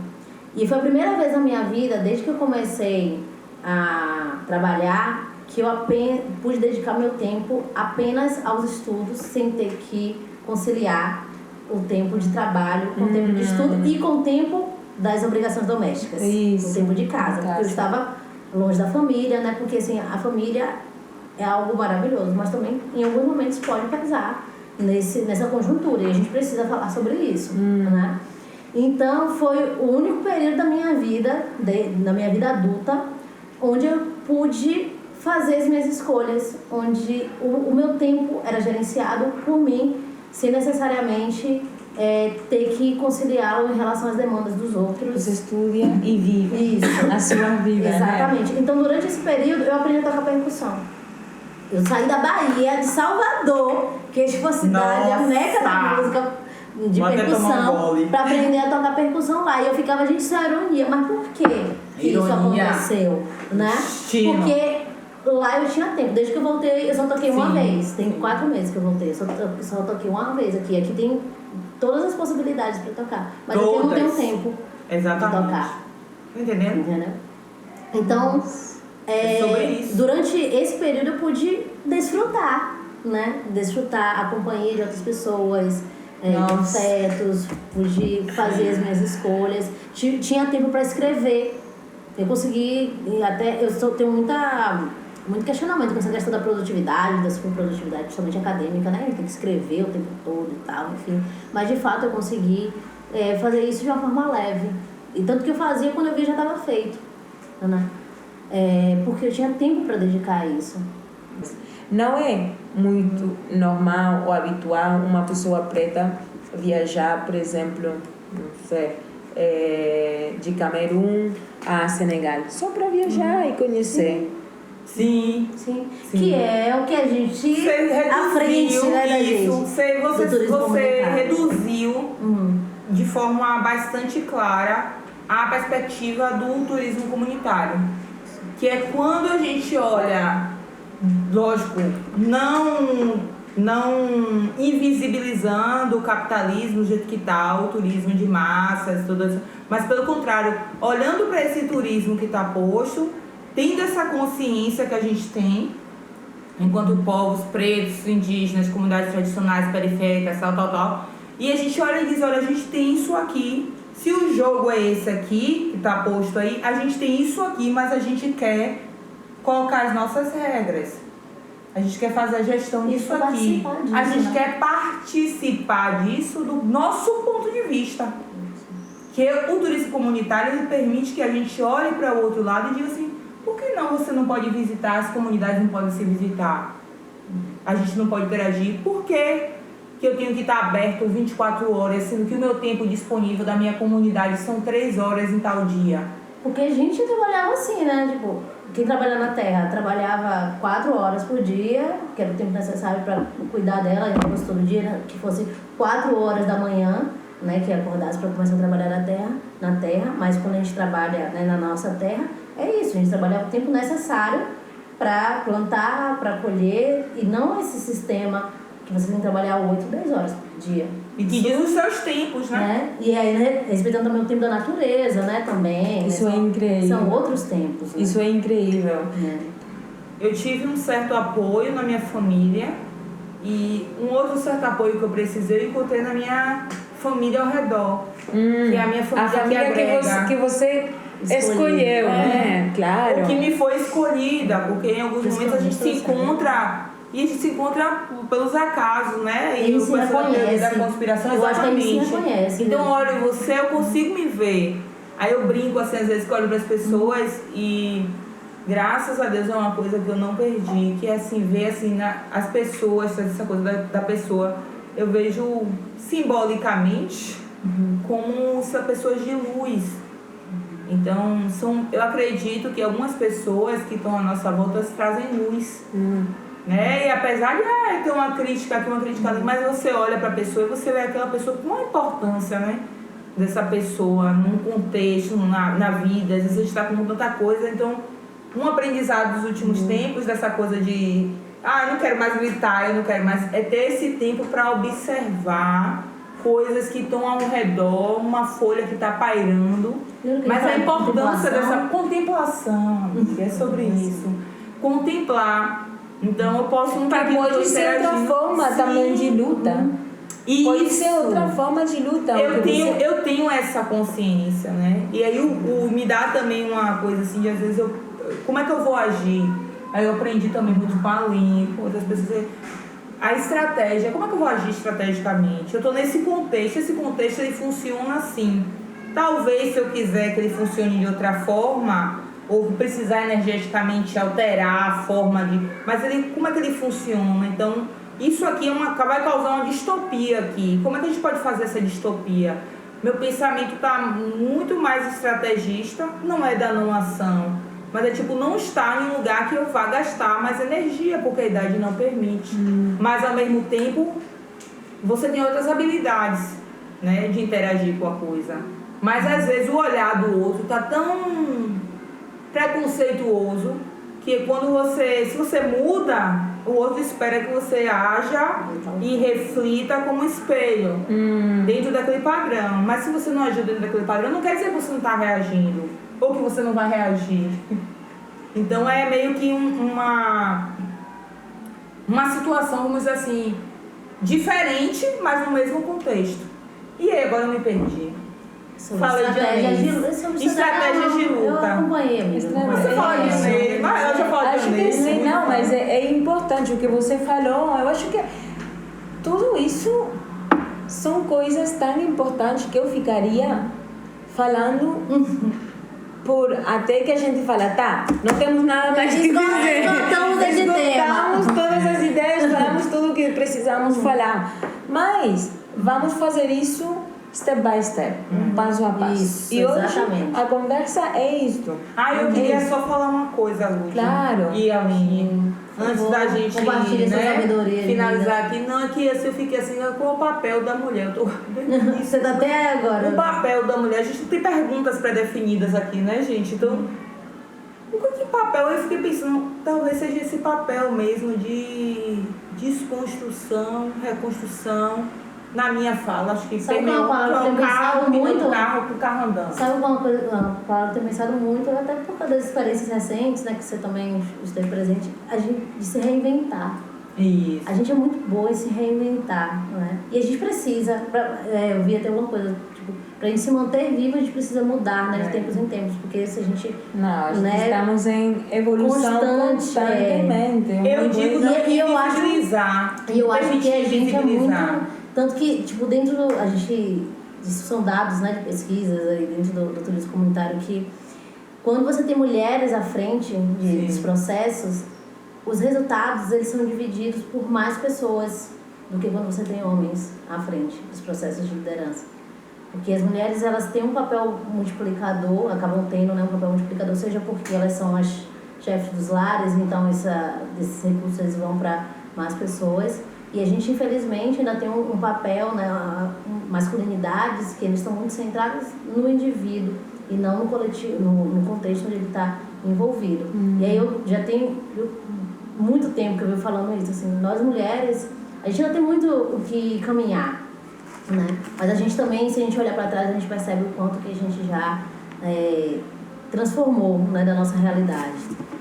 E foi a primeira vez na minha vida, desde que eu comecei a trabalhar, que eu pude dedicar meu tempo apenas aos estudos, sem ter que conciliar o tempo de trabalho com o tempo de estudo e com o tempo das obrigações domésticas. Isso. O tempo de casa. Porque eu estava longe da família, né? Porque assim, a família é algo maravilhoso, mas também em alguns momentos pode pesar nessa conjuntura. E a gente precisa falar sobre isso, né? Então foi o único período da minha vida, da minha vida adulta, onde eu pude fazer as minhas escolhas, onde o meu tempo era gerenciado por mim, sem necessariamente ter que conciliá-lo em relação às demandas dos outros. Você estuda e vive a sua vida. Exatamente. Né? Então, durante esse período, eu aprendi a tocar percussão. Eu saí da Bahia, de Salvador, que é tipo a cidade, a meca da música de percussão, para aprender a tocar percussão lá. E eu ficava, gente, isso é ironia. Mas por que isso aconteceu? Né? Porque lá eu tinha tempo. Desde que eu voltei, eu só toquei uma vez. Tem 4 meses que eu voltei. Eu só toquei uma vez aqui. Aqui tem todas as possibilidades para tocar. Mas eu não tenho tempo de tocar. Entendendo? Entendeu? Então, sobre isso. durante esse período eu pude desfrutar, né? Desfrutar a companhia de outras pessoas, de afetos, pude fazer as minhas escolhas. Tinha tempo para escrever. Eu consegui, tenho muito questionamento com essa questão da produtividade, da superprodutividade, principalmente acadêmica, né? Tem que escrever o tempo todo e tal, enfim. Mas de fato eu consegui fazer isso de uma forma leve. E tanto que eu fazia quando eu vi já estava feito, né? Porque eu tinha tempo para dedicar a isso. Não é muito normal ou habitual uma pessoa preta viajar, por exemplo, não sei, de Camerun a Senegal, só para viajar e conhecer. Sim. Que é o que a gente aprende, né, da gente. Você reduziu de forma bastante clara a perspectiva do turismo comunitário, que é quando a gente olha, lógico, não invisibilizando o capitalismo do jeito que está, o turismo de massas, tudo isso, mas pelo contrário, olhando para esse turismo que está posto, tendo essa consciência que a gente tem, enquanto povos pretos, indígenas, comunidades tradicionais, periféricas, tal, e a gente olha e diz, olha, a gente tem isso aqui, se o jogo é esse aqui, que está posto aí, a gente tem isso aqui, mas a gente quer colocar as nossas regras. A gente quer fazer a gestão disso aqui. A gente quer participar disso do nosso ponto de vista. Que o turismo comunitário ele permite que a gente olhe para o outro lado e diga assim, por que não você não pode visitar, as comunidades não podem se visitar? A gente não pode interagir. Por que eu tenho que estar aberto 24 horas, sendo que o meu tempo disponível da minha comunidade são 3 horas em tal dia? Porque a gente trabalhava assim, né? Tipo, quem trabalha na terra trabalhava 4 horas por dia, que era o tempo necessário para cuidar dela, e não fosse todo dia, né? Que fosse 4 horas da manhã, né? Que acordasse para começar a trabalhar na terra. Mas quando a gente trabalha, né, na nossa terra, é isso, a gente trabalha o tempo necessário para plantar, para colher, e não esse sistema que você tem que trabalhar 8, 10 horas por dia. E que diz os seus tempos, né? E aí, né, respeitando também o tempo da natureza, né, também. Isso é incrível. São outros tempos. Né? Isso é incrível. Eu tive um certo apoio na minha família e um outro certo apoio que eu precisei eu encontrei na minha família ao redor. Que é a minha família que você escolheu, né? Claro. O que me foi escolhida, porque em alguns momentos a gente se encontra... E a gente se encontra pelos acasos, né? E o pessoal da conspiração, exatamente. Então, olha, você, eu consigo me ver. Aí eu brinco, assim, às vezes que eu olho para as pessoas e, graças a Deus, é uma coisa que eu não perdi. Que é, assim, ver, assim, as pessoas, essa coisa da pessoa, eu vejo simbolicamente como são pessoas de luz. Então, eu acredito que algumas pessoas que estão à nossa volta trazem luz. Né? E apesar de ter uma crítica aqui, uma crítica ali, mas você olha para a pessoa e você vê aquela pessoa com uma importância, né? Dessa pessoa, num contexto, na vida, às vezes a gente está com tanta coisa, então um aprendizado dos últimos tempos, dessa coisa de eu não quero mais gritar, eu não quero mais, é ter esse tempo para observar coisas que estão ao redor, uma folha que está pairando, mas a importância dessa contemplação, é sobre isso, contemplar. Então eu posso não estar aqui pode ser outra forma também de luta. Isso. Pode ser outra forma de luta. Eu tenho essa consciência, né? E aí me dá também uma coisa assim, de às vezes como é que eu vou agir? Aí eu aprendi também muito com a Aline, com outras pessoas. A estratégia, como é que eu vou agir estrategicamente? Eu estou nesse contexto, esse contexto ele funciona assim. Talvez se eu quiser que ele funcione de outra forma, ou precisar energeticamente alterar a forma de... Mas como é que ele funciona? Então, isso aqui vai causar uma distopia aqui. Como é que a gente pode fazer essa distopia? Meu pensamento está muito mais estrategista, não é da não ação, mas é tipo não estar em um lugar que eu vá gastar mais energia, porque a idade não permite. Mas, ao mesmo tempo, você tem outras habilidades, né, de interagir com a coisa. Mas, às vezes, o olhar do outro está tão preconceituoso que se você muda, o outro espera que você haja e reflita como espelho dentro daquele padrão. Mas se você não agir dentro daquele padrão, não quer dizer que você não está reagindo. ou que você não vai reagir. Então é meio que uma situação, vamos dizer assim, diferente, mas no mesmo contexto. E aí, agora eu me perdi. Falei de estratégias de luta. Eu acompanhei, amiga. Você fala de Ney, mas eu já falei de Ney. Sim, não, mas é importante o que você falou. Eu acho que tudo isso são coisas tão importantes que eu ficaria falando por até que a gente fala, tá, não temos nada mais que dizer. Esgotamos todas as ideias, falamos tudo o que precisamos falar. Mas vamos fazer isso step by step, passo a passo. Isso, e hoje exatamente. a conversa é isto. Eu queria só falar uma coisa, Lúcia. Claro. E Aline, antes da gente finalizar aqui, não, aqui eu fiquei assim, qual o papel da mulher? Você tá até agora. O papel da mulher, a gente não tem perguntas pré-definidas aqui, né, gente? Então, que papel? Eu fiquei pensando, talvez seja esse papel mesmo de desconstrução, reconstrução. Na minha fala, acho que sabe uma palavra que eu tenho pensado muito? Pro carro andando. Sabe uma coisa, uma palavra que eu tenho pensado muito, até por causa das experiências recentes, né, que você também esteve presente, de se reinventar. Isso. A gente é muito boa em se reinventar, não é? E a gente precisa, eu vi até uma coisa, tipo, pra gente se manter vivo, a gente precisa mudar, né, de tempos em tempos, porque se a gente... Estamos em evolução constantemente. Eu digo e eu acho que a gente é muito... Tanto que, tipo, dentro do... Isso são dados, né, de pesquisas aí dentro do turismo comunitário, que quando você tem mulheres à frente dos processos, os resultados, eles são divididos por mais pessoas do que quando você tem homens à frente dos processos de liderança. Porque as mulheres, elas têm um papel multiplicador, acabam tendo, né, um papel multiplicador, seja porque elas são as chefes dos lares, então esses recursos eles vão para mais pessoas. E a gente, infelizmente, ainda tem um papel, né, masculinidades, que eles estão muito centradas no indivíduo e não no coletivo, no contexto onde ele está envolvido. E aí eu já tenho muito tempo que eu venho falando isso, assim, nós mulheres, a gente ainda tem muito o que caminhar, né? Mas a gente também, se a gente olhar para trás, a gente percebe o quanto que a gente já transformou, né, da nossa realidade.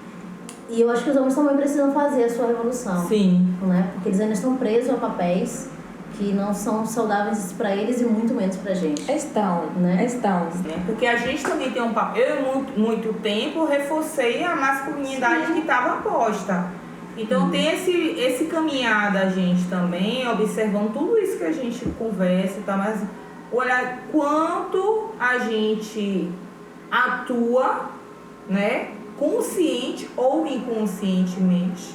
E eu acho que os homens também precisam fazer a sua revolução. Sim. Né? Porque eles ainda estão presos a papéis que não são saudáveis para eles e muito menos para a gente. Estão. Porque a gente também tem um papel. Eu, muito tempo, reforcei a masculinidade que estava posta. Então, tem esse caminhar da gente também, observando tudo isso que a gente conversa e tal, mas olhar quanto a gente atua, né? Consciente ou inconscientemente.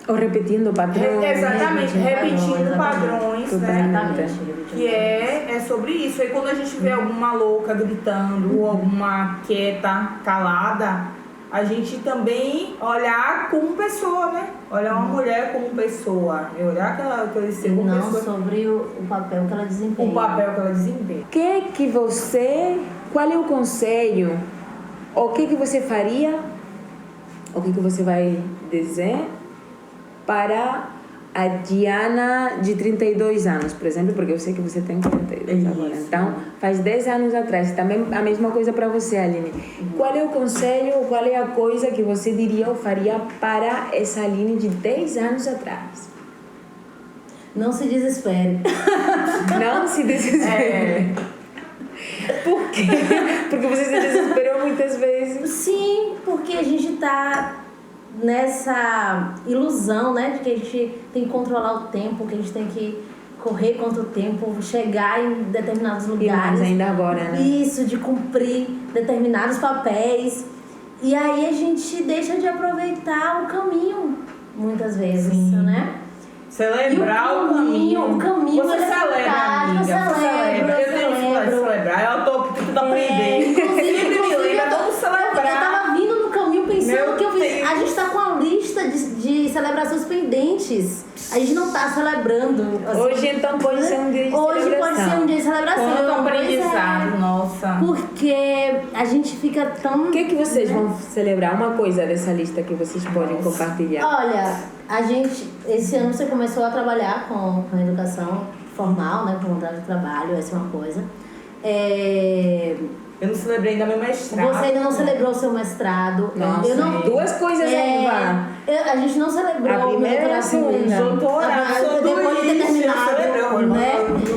Ou repetindo padrões. Exatamente, repetindo padrões, né? Exatamente. Que é sobre isso. Aí quando a gente vê alguma louca gritando ou alguma quieta, calada, a gente também olhar como pessoa, né? Olhar uma mulher como pessoa. E olhar aquele ser como não pessoa. sobre o papel que ela desempenha. O papel que ela desempenha. Qual é o conselho? O que você faria? O que você vai dizer para a Diana de 32 anos, por exemplo, porque eu sei que você tem 42 agora. Então, faz 10 anos atrás, também a mesma coisa para você, Aline. Qual é o conselho, qual é a coisa que você diria ou faria para essa Aline de 10 anos atrás? Não se desespere. Não se desespere. Por quê? Porque você se desesperou muitas vezes. Sim, porque a gente está nessa ilusão, né, de que a gente tem que controlar o tempo, que a gente tem que correr contra o tempo, chegar em determinados lugares. E mais ainda agora, né? Isso, de cumprir determinados papéis. E aí a gente deixa de aproveitar o caminho, muitas vezes, né? Celebrar o caminho. Você celebra, amiga. Eu tenho que celebrar. Eu tô tudo aprendendo. Inclusive, me lembra, vamos celebrar. Eu tava vindo no caminho pensando que eu fiz. A gente tá com a lista de celebrações pendentes. A gente não tá celebrando. Assim, hoje então pode ser um dia de celebração. Hoje pode ser um dia de celebração. Quanto aprendizado, nossa. Porque a gente fica tão... O que vocês vão celebrar? Uma coisa dessa lista que vocês podem compartilhar. Olha, a gente... Esse ano você começou a trabalhar com a educação formal, né? Com vontade de trabalho, essa é uma coisa. Eu não celebrei ainda meu mestrado. Você ainda não celebrou o seu mestrado. Nossa, eu não, duas coisas aí, Vá. A gente não celebrou A primeira e a segunda. Doutorado, depois de ter terminado, né?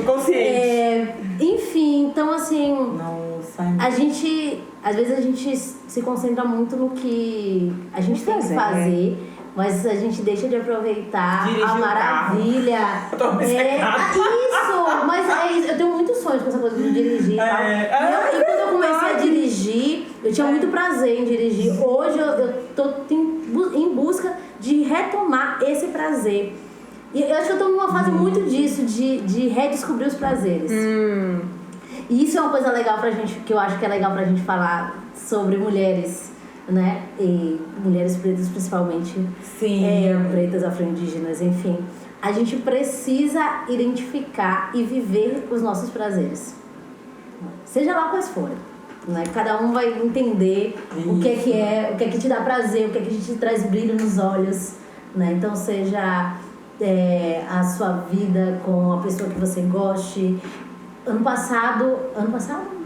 Consciente. Enfim, então assim, Nossa, a gente, às vezes a gente se concentra muito no que a gente tem que fazer. Mas a gente deixa de aproveitar dirigir a maravilha. Isso! Mas é isso. Eu tenho muitos sonhos com essa coisa de dirigir. Tá? E quando eu comecei a dirigir, eu tinha muito prazer em dirigir. Hoje eu tô em busca de retomar esse prazer. E eu acho que eu tô numa fase muito disso, de redescobrir os prazeres. E isso é uma coisa legal pra gente, que eu acho que é legal pra gente falar sobre mulheres, né? E mulheres pretas principalmente. Sim. Pretas, afro-indígenas, enfim. A gente precisa identificar e viver os nossos prazeres. Seja lá quais forem. Né? Cada um vai entender o que é, o que te dá prazer, o que te traz brilho nos olhos. Né? Então, seja a sua vida com a pessoa que você goste. Ano passado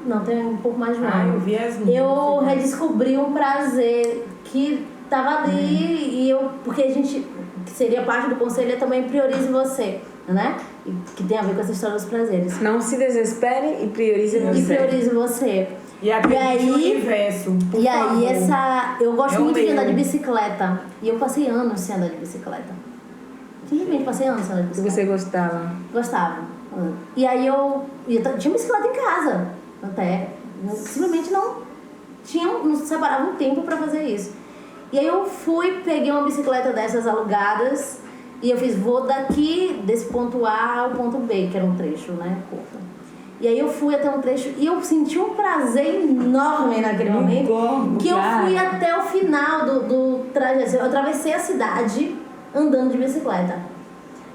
não, tem um pouco mais de um ano. Eu redescobri um prazer que estava ali e porque a gente, que seria parte do conselho, é também priorize você, né? E que tem a ver com essa história dos prazeres. Não se desespere e priorize você. E priorize você. E acredite no universo, por E favor. aí, eu gosto muito de andar de meu. bicicleta. E eu passei anos sem andar de bicicleta. Simplesmente passei anos sem andar de Se bicicleta. você gostava. Gostava. E aí eu tinha bicicleta em casa, até. Simplesmente não separava um tempo pra fazer isso. E aí eu peguei uma bicicleta dessas alugadas e eu vou daqui desse ponto A ao ponto B, que era um trecho, né, curto. E aí eu fui até um trecho e eu senti um prazer enorme naquele momento, que eu fui até o final do trajeto. Eu atravessei a cidade andando de bicicleta.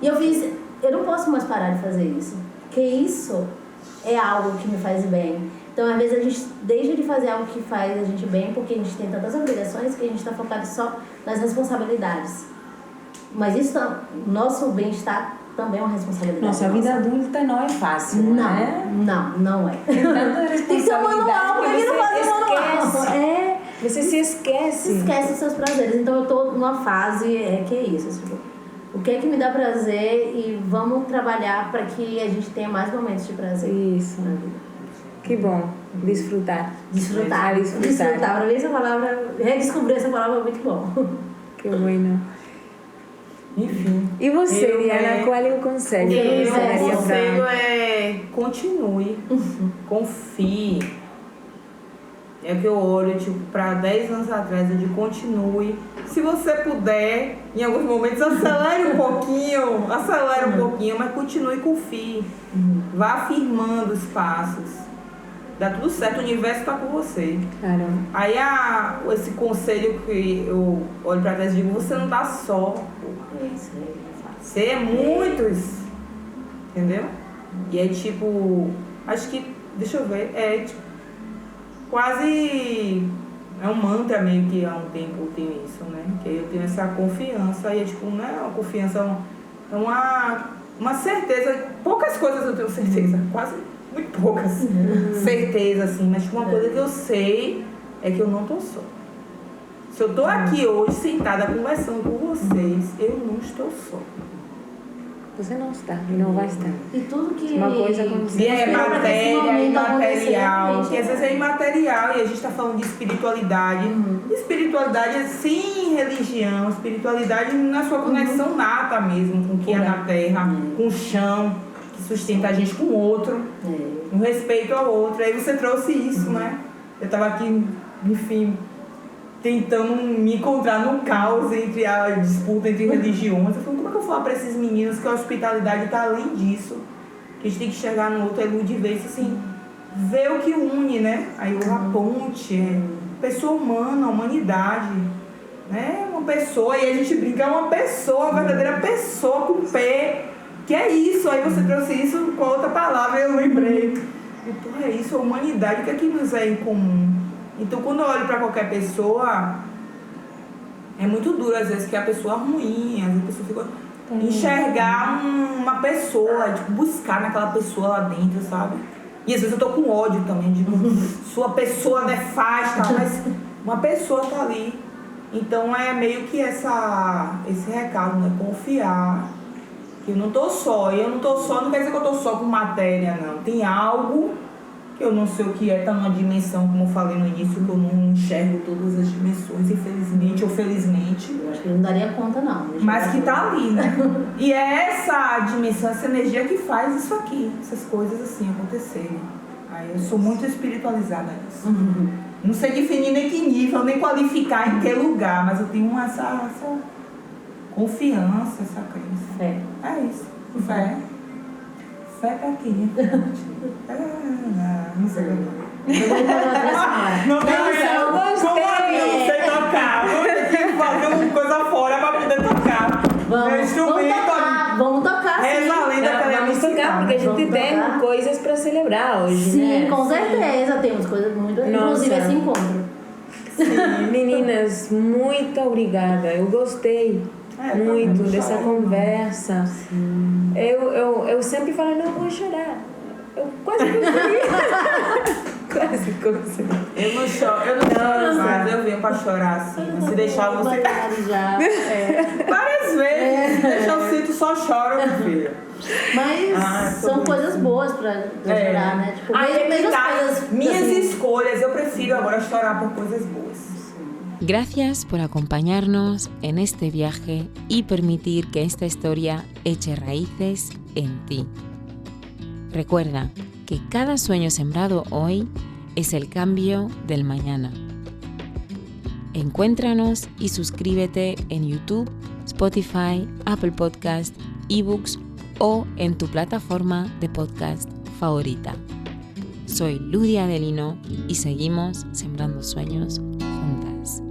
E eu não posso mais parar de fazer isso, porque isso é algo que me faz bem. Então, às vezes, a gente deixa de fazer algo que faz a gente bem, porque a gente tem tantas obrigações que a gente está focado só nas responsabilidades. Mas isso, nosso bem-estar também é uma responsabilidade. Nossa, a vida adulta não é fácil, né? Não é. Tem tanta Tem que ser um manual, porque ele não faz um manual. Você se esquece. Esquece os seus prazeres. Então, eu tô numa fase que é isso, tipo, o que é que me dá prazer e vamos trabalhar para que a gente tenha mais momentos de prazer. Isso. Que bom. Desfrutar. Desfrutar. Para mim, essa palavra, redescobrir essa palavra é muito bom. Que bueno. Enfim. E você, Diana, qual é o conselho que você daria O conselho pra... é continue, confie. É que eu olho, tipo, para 10 anos atrás, eu digo continue. Se você puder, em alguns momentos, acelere um pouquinho, mas continue e confie. Vá afirmando os passos. Dá tudo certo, o universo está com você. Caramba. Aí esse conselho que eu olho para trás e digo, você não está só. Você é muitos. Entendeu? E é tipo, acho que, deixa eu ver, tipo, quase é um mantra meio que há um tempo eu tenho isso, né? Que eu tenho essa confiança e é tipo, não é uma confiança, é uma certeza. Poucas coisas eu tenho certeza, quase muito poucas certeza, assim, mas tipo, uma coisa que eu sei é que eu não tô só. Se eu tô aqui hoje sentada conversando com vocês, eu não estou só. Você não está e não vai estar. E tudo que... Uma coisa aconteceu. E é matéria, imaterial, que que às vezes é imaterial e a gente está falando de espiritualidade. Espiritualidade é sim religião, espiritualidade na sua conexão nata mesmo, com o que é na terra, com o chão, que sustenta a gente com o outro, um respeito ao outro. Aí você trouxe isso, né? Eu estava aqui, enfim, tentando me encontrar no caos entre a disputa entre religiões. Eu falei, como é que eu vou falar para esses meninos que a hospitalidade está além disso? Que a gente tem que chegar no outro, é luz de vez, assim, ver o que une, né? Aí a ponte, pessoa humana, a humanidade, né? Uma pessoa, e a gente brinca, é uma pessoa, uma verdadeira pessoa com pé, que é isso. Aí você trouxe isso com outra palavra, eu lembrei. Então é isso, a humanidade, o que é que nos é em comum? Então, quando eu olho para qualquer pessoa, é muito duro, às vezes, que a pessoa é ruim, às vezes a pessoa fica... Enxergar uma pessoa, tipo, buscar naquela pessoa lá dentro, sabe? E às vezes eu tô com ódio também, digo, sua pessoa nefasta, mas uma pessoa tá ali. Então é meio que esse recado, né? Confiar. Que eu não tô só. E eu não tô só, não quer dizer que eu tô só com matéria, não. Tem algo que eu não sei o que é, tá numa dimensão, como eu falei no início, que eu não enxergo todas as dimensões, infelizmente ou felizmente. Eu acho que ele não daria conta, não. Mas que tá ali, né? E é essa dimensão, essa energia que faz isso aqui, essas coisas assim acontecerem. Aí eu sou muito espiritualizada nisso. Não sei definir nem que nível, nem qualificar em que lugar, mas eu tenho essa confiança, essa crença. Fé. É isso. Fé. Fé pra quê? Não sei. Eu vou entrar na próxima hora. Não tem eu gostei. Como assim? Eu não sei tocar. Vou ter que fazer uma coisa fora pra poder tocar. Vamos tocar, sim. Reza a lenda que ela ia me Vamos tocar, ensinar. porque a gente Vamos tem tocar. coisas para celebrar hoje, Sim, né? com certeza. Temos coisas muito... Nossa. Inclusive esse encontro. Sim, meninas, muito obrigada. Eu gostei muito dessa conversa. Sim. Eu sempre falo, não, vou chorar. Eu quase consegui. Quase consegui. Eu não choro, mas eu venho pra chorar assim. Se deixar você. Já. Várias vezes. Se deixar eu sinto, só choro, meu filho. Mas são coisas boas pra chorar, né? Tipo, mesmo as coisas minhas assim, escolhas, eu prefiro agora chorar por coisas boas. Gracias por acompañarnos en este viaje y permitir que esta historia eche raíces en ti. Recuerda que cada sueño sembrado hoy es el cambio del mañana. Encuéntranos y suscríbete en YouTube, Spotify, Apple Podcast, eBooks o en tu plataforma de podcast favorita. Soy Ludia Adelino y seguimos sembrando sueños juntas.